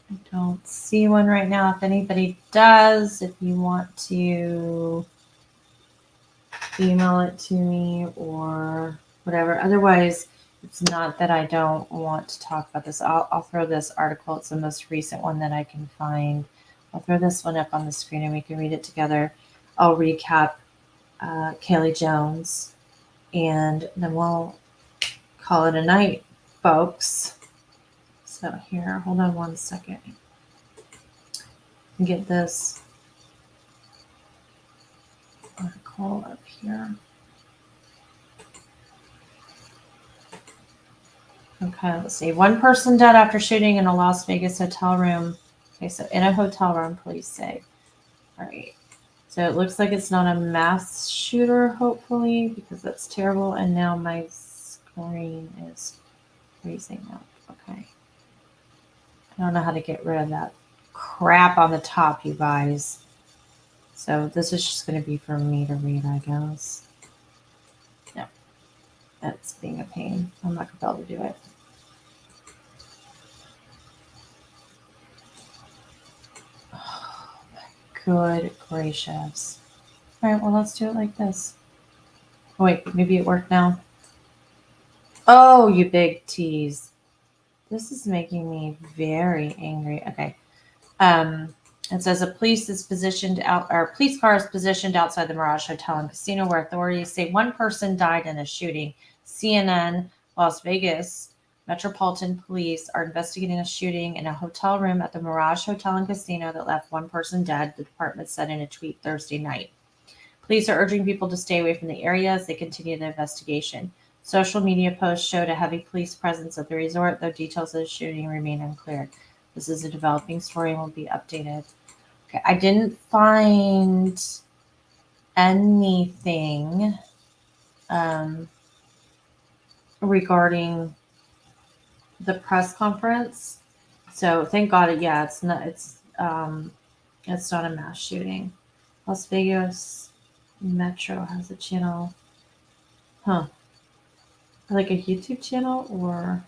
I don't see one right now. If anybody does, if you want to email it to me or whatever. Otherwise, it's not that I don't want to talk about this. I'll throw this article. It's the most recent one that I can find. I'll throw this one up on the screen and we can read it together. I'll recap Kaylee Jones and then we'll call it a night, folks. So here, hold on one second. Get this article up here. Okay, let's see. 1 person dead after shooting in a Las Vegas hotel room. Okay, so in a hotel room, police say. All right. So it looks like it's not a mass shooter, hopefully, because that's terrible. And now my screen is freezing up. Okay. I don't know how to get rid of that crap on the top, you guys. So this is just going to be for me to read, I guess. Yeah. That's being a pain. I'm not going to be able to do it. Oh, my good gracious. All right, well, let's do it like this. Oh, wait, maybe it worked now. Oh, you big tease. This is making me very angry. Okay. It says a police car is positioned outside the Mirage Hotel and Casino where authorities say one person died in a shooting. CNN, Las Vegas, Metropolitan Police are investigating a shooting in a hotel room at the Mirage Hotel and Casino that left one person dead, the department said in a tweet Thursday night. Police are urging people to stay away from the area as they continue the investigation. Social media posts showed a heavy police presence at the resort, though details of the shooting remain unclear. This is a developing story and will be updated. Okay, I didn't find anything regarding the press conference. So thank God, yeah, it's not a mass shooting. Las Vegas Metro has a channel. Huh. Like a YouTube channel or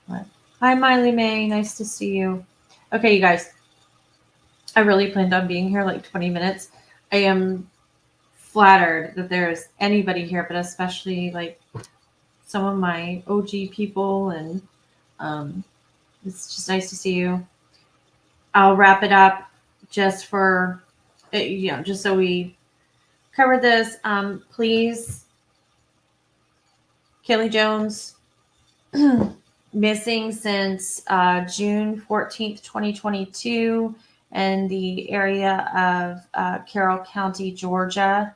what? Hi, Miley May. Nice to see you. Okay, you guys. I really planned on being here like 20 minutes. I am flattered that there's anybody here, but especially like some of my OG people, and it's just nice to see you. I'll wrap it up just for, just so we cover this. Please, Kaylee Jones, missing since June 14th, 2022 in the area of Carroll County, Georgia.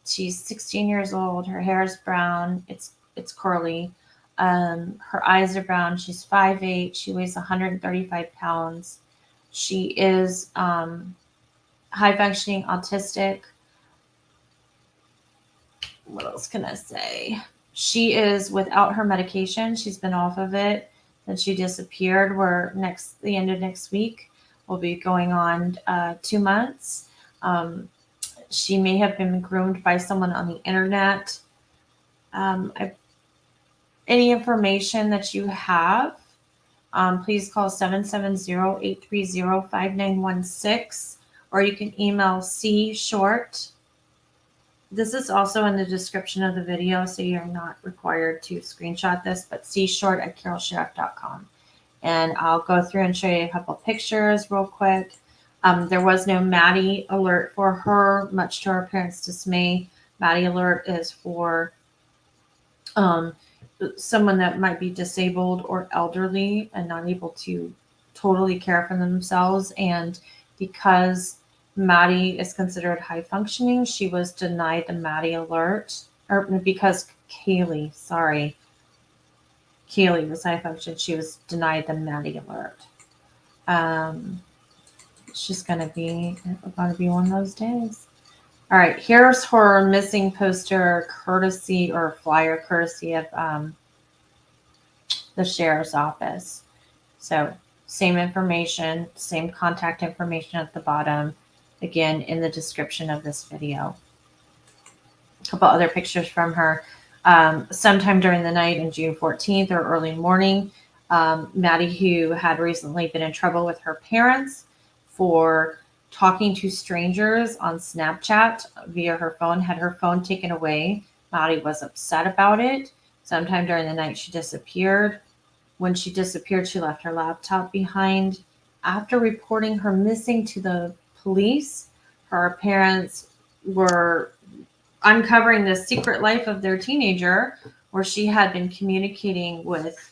She's 16 years old. Her hair is brown. It's curly. Her eyes are brown. She's 5'8". She weighs 135 pounds. She is high functioning autistic. What else can I say? She is without her medication. She's been off of it since she disappeared. The end of next week will be going on 2 months. She may have been groomed by someone on the internet. Any information that you have, please call 770-830-5916, or you can email CSHORT. This is also in the description of the video, so you're not required to screenshot this, but CSHORT@CarrollSheriff.com. And I'll go through and show you a couple pictures real quick. There was no Maddie alert for her, much to our parents' dismay. Maddie alert is for someone that might be disabled or elderly and not able to totally care for themselves. And because Maddie is considered high functioning, she was denied the Maddie alert, or because Kaylee was high function, she was denied the Maddie alert. It's just gonna be one of those days. All right, here's her missing poster courtesy of the sheriff's office. So same information, same contact information at the bottom, again in the description of this video. A couple other pictures from her. Sometime during the night on June 14th or early morning, Maddie, who had recently been in trouble with her parents for talking to strangers on Snapchat via her phone, had her phone taken away. Maddie was upset about it. Sometime during the night, she disappeared. When she disappeared, she left her laptop behind. After reporting her missing to the police, her parents were uncovering the secret life of their teenager, where she had been communicating with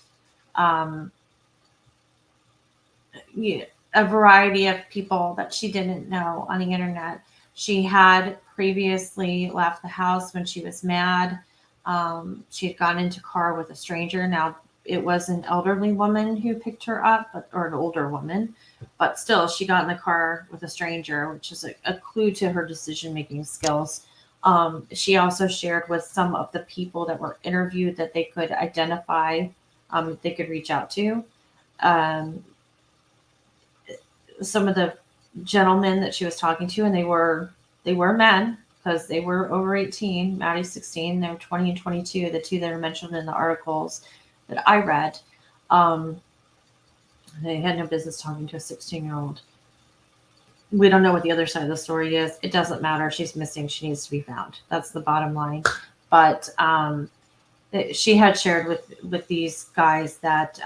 a variety of people that she didn't know on the internet. She had previously left the house when she was mad. She had gotten into a car with a stranger. Now, it was an elderly woman who picked her up, or an older woman, but still, she got in the car with a stranger, which is a clue to her decision-making skills. She also shared with some of the people that were interviewed that they could identify, they could reach out to. Some of the gentlemen that she was talking to, and they were men, because they were over 18. Maddie's 16. They were 20 and 22, the two that are mentioned in the articles that I read. They had no business talking to a 16-year-old. We don't know what the other side of the story is. It doesn't matter. She's missing. She needs to be found. That's the bottom line. But she had shared with these guys that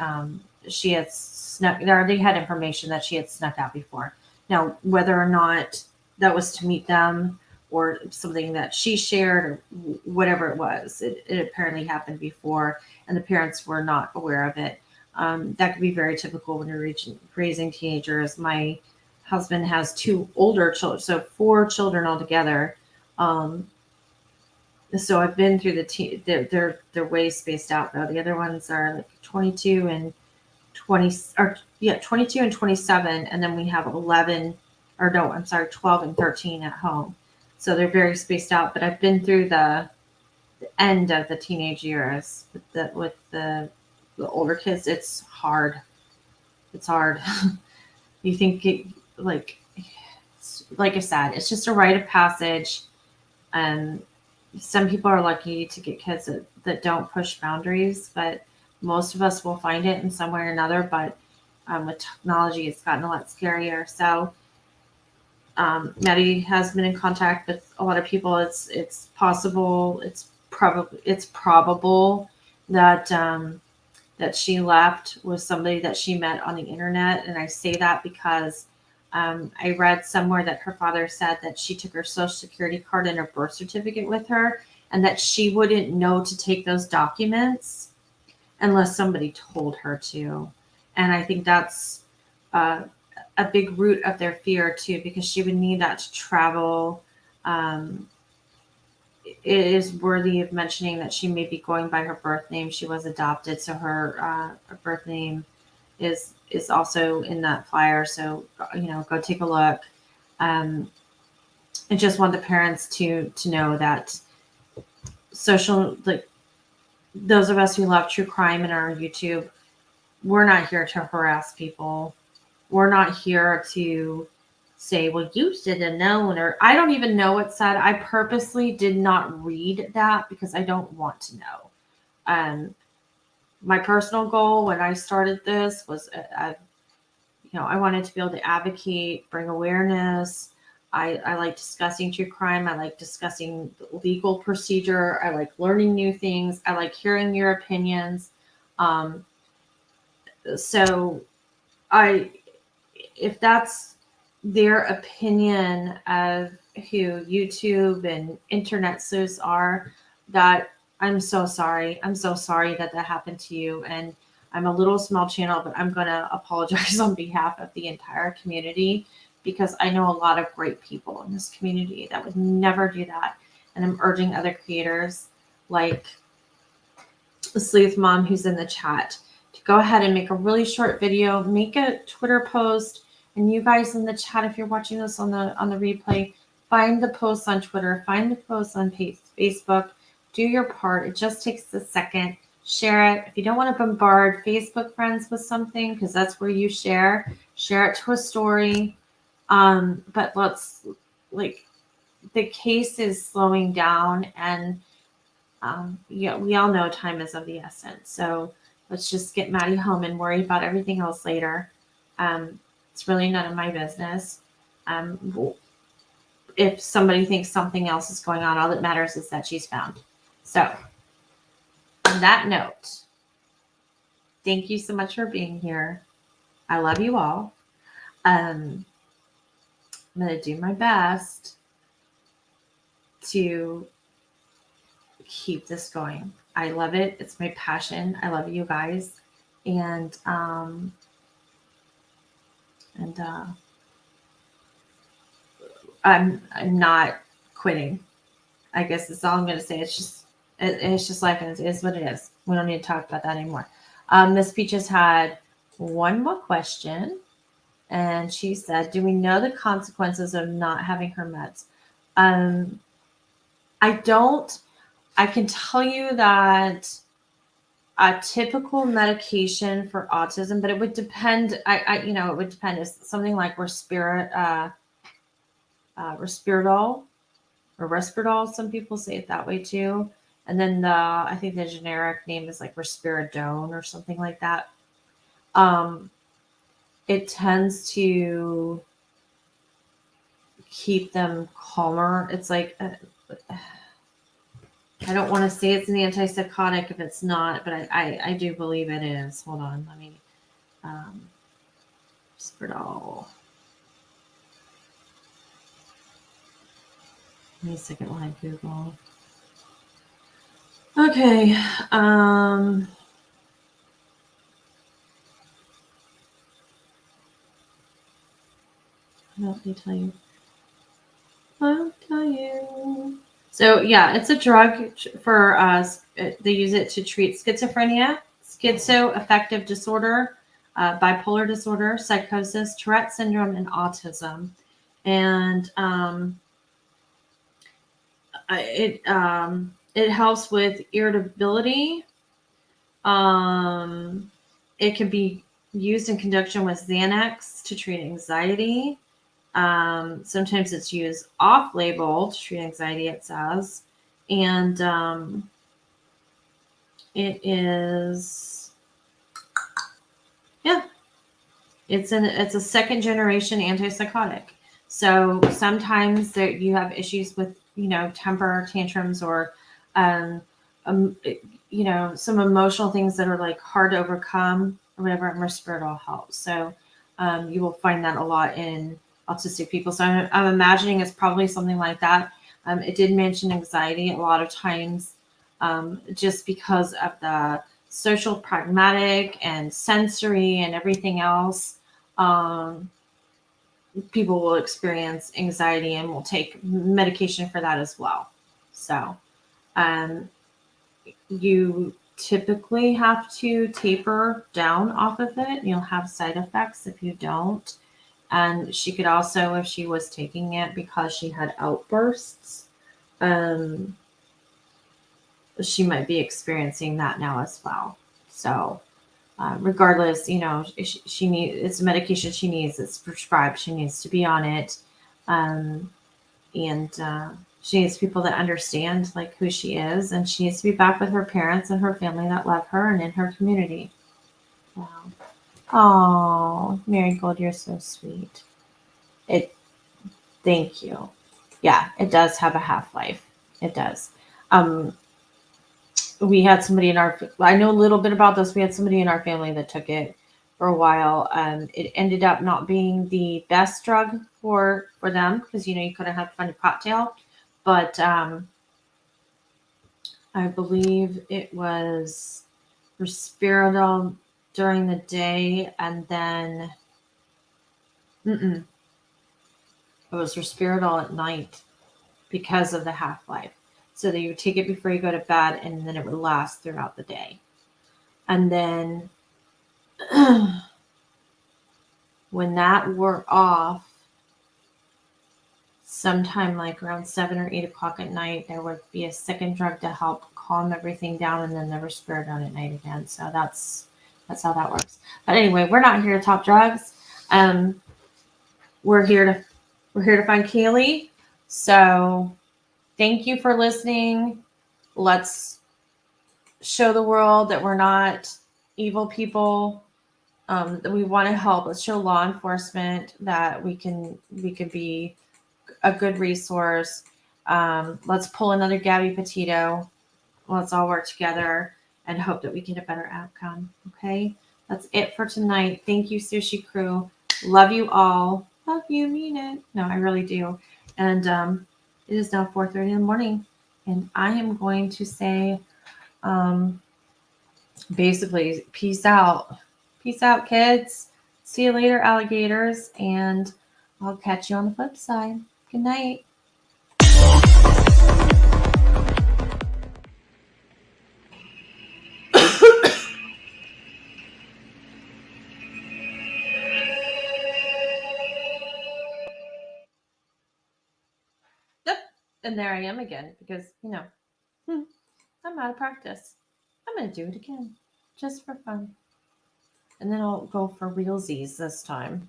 she had snuck. They already had information that she had snuck out before. Now, whether or not that was to meet them or something that she shared or whatever it was, it apparently happened before, and the parents were not aware of it. That could be very typical when you're raising teenagers. My husband has 2 older children, so 4 children altogether. So I've been through they're way spaced out though. The other ones are like 22 and 22 and 27, and then we have 11, or no, I'm sorry, 12 and 13 at home. So they're very spaced out. But I've been through the end of the teenage years with the older kids. It's hard. It's hard. You think like I said, it's just a rite of passage. And some people are lucky to get kids that don't push boundaries, but most of us will find it in some way or another. But with technology, it's gotten a lot scarier. So Maddie has been in contact with a lot of people. It's possible. It's probable that that she left with somebody that she met on the internet. And I say that because I read somewhere that her father said that she took her social security card and her birth certificate with her, and that she wouldn't know to take those documents unless somebody told her to. And I think that's a big root of their fear too, because she would need that to travel. It is worthy of mentioning that she may be going by her birth name. She was adopted, so her birth name is also in that flyer. So go take a look. I just want the parents to know that those of us who love true crime in our YouTube, we're not here to harass people. We're not here to say, well, you should have known, or I don't even know what said. I purposely did not read that because I don't want to know. My personal goal when I started this was, I wanted to be able to advocate, bring awareness. I like discussing true crime. I like discussing legal procedure. I like learning new things. I like hearing your opinions. So if that's their opinion of who YouTube and internet sleuths are, that I'm so sorry. I'm so sorry that happened to you. And I'm a little small channel, but I'm going to apologize on behalf of the entire community, because I know a lot of great people in this community that would never do that. And I'm urging other creators like the Sleuth Mom who's in the chat to go ahead and make a really short video, make a Twitter post, and you guys in the chat, if you're watching this on the replay, find the posts on Twitter, find the posts on Facebook, do your part. It just takes a second. Share it. If you don't want to bombard Facebook friends with something, because that's where you share it to a story. But the case is slowing down, and we all know time is of the essence. So let's just get Maddie home and worry about everything else later. It's really none of my business. If somebody thinks something else is going on, all that matters is that she's found. So on that note, thank you so much for being here. I love you all. I'm going to do my best to keep this going. I love it. It's my passion. I love you guys. And I'm not quitting. I guess that's all I'm going to say. It's just life, and it is what it is. We don't need to talk about that anymore. Miss Peaches had one more question, and she said, do we know the consequences of not having her meds? I don't. I can tell you that a typical medication for autism, but it would depend. It would depend. It's something like Risperdal. or Risperdal. Some people say it that way too. And then I think the generic name is like Risperidone or something like that. It tends to keep them calmer. It's like, I don't want to say it's an antipsychotic if it's not, but I do believe it is. Hold on, let me, Risperdal. Give me a second while I Google. Okay. Let me tell you. I'll tell you. So yeah, it's a drug for they use it to treat schizophrenia, schizoaffective disorder, bipolar disorder, psychosis, Tourette syndrome, and autism. And it helps with irritability. It can be used in conjunction with Xanax to treat anxiety. Sometimes it's used off-label to treat anxiety, it says. And it is, yeah, it's a second generation antipsychotic. So sometimes there, you have issues with, temper tantrums or, some emotional things that are like hard to overcome or whatever, and Risperdal helps. So you will find that a lot in autistic people. So I'm imagining it's probably something like that. It did mention anxiety a lot of times, just because of the social pragmatic and sensory and everything else. People will experience anxiety and will take medication for that as well. So you typically have to taper down off of it. You'll have side effects if you don't. And she could also, if she was taking it because she had outbursts, she might be experiencing that now as well. So regardless, she needs, it's a medication she needs, it's prescribed, she needs to be on it. And she needs people that understand like who she is, and she needs to be back with her parents and her family that love her and in her community. Wow. Oh, Marigold, you're so sweet. Thank you. Yeah, it does have a half-life. It does. We had somebody I know a little bit about this. We had somebody in our family that took it for a while. It ended up not being the best drug for them because, you couldn't have fun cocktail. But I believe it was Risperdal during the day, and then it was Risperdal at night because of the half-life. So that you would take it before you go to bed, and then it would last throughout the day. And then when that wore off, sometime like around 7 or 8 o'clock at night, there would be a second drug to help calm everything down, and then the Risperdal at night again. So that's how that works. But anyway, we're not here to talk drugs. We're here to find Kaylee. So thank you for listening. Let's show the world that we're not evil people. That we want to help. Let's show law enforcement that we can be a good resource. Let's pull another Gabby Petito. Let's all work together and hope that we get a better outcome. Okay, that's it for tonight. Thank you, Sushi Crew. Love you all. Love you, mean it. No, I really do. And it is now 4:30 in the morning, and I am going to say, basically, peace out. Peace out, kids. See you later, alligators, and I'll catch you on the flip side. Good night. Yep. And there I am again because, I'm out of practice. I'm going to do it again just for fun. And then I'll go for realsies this time.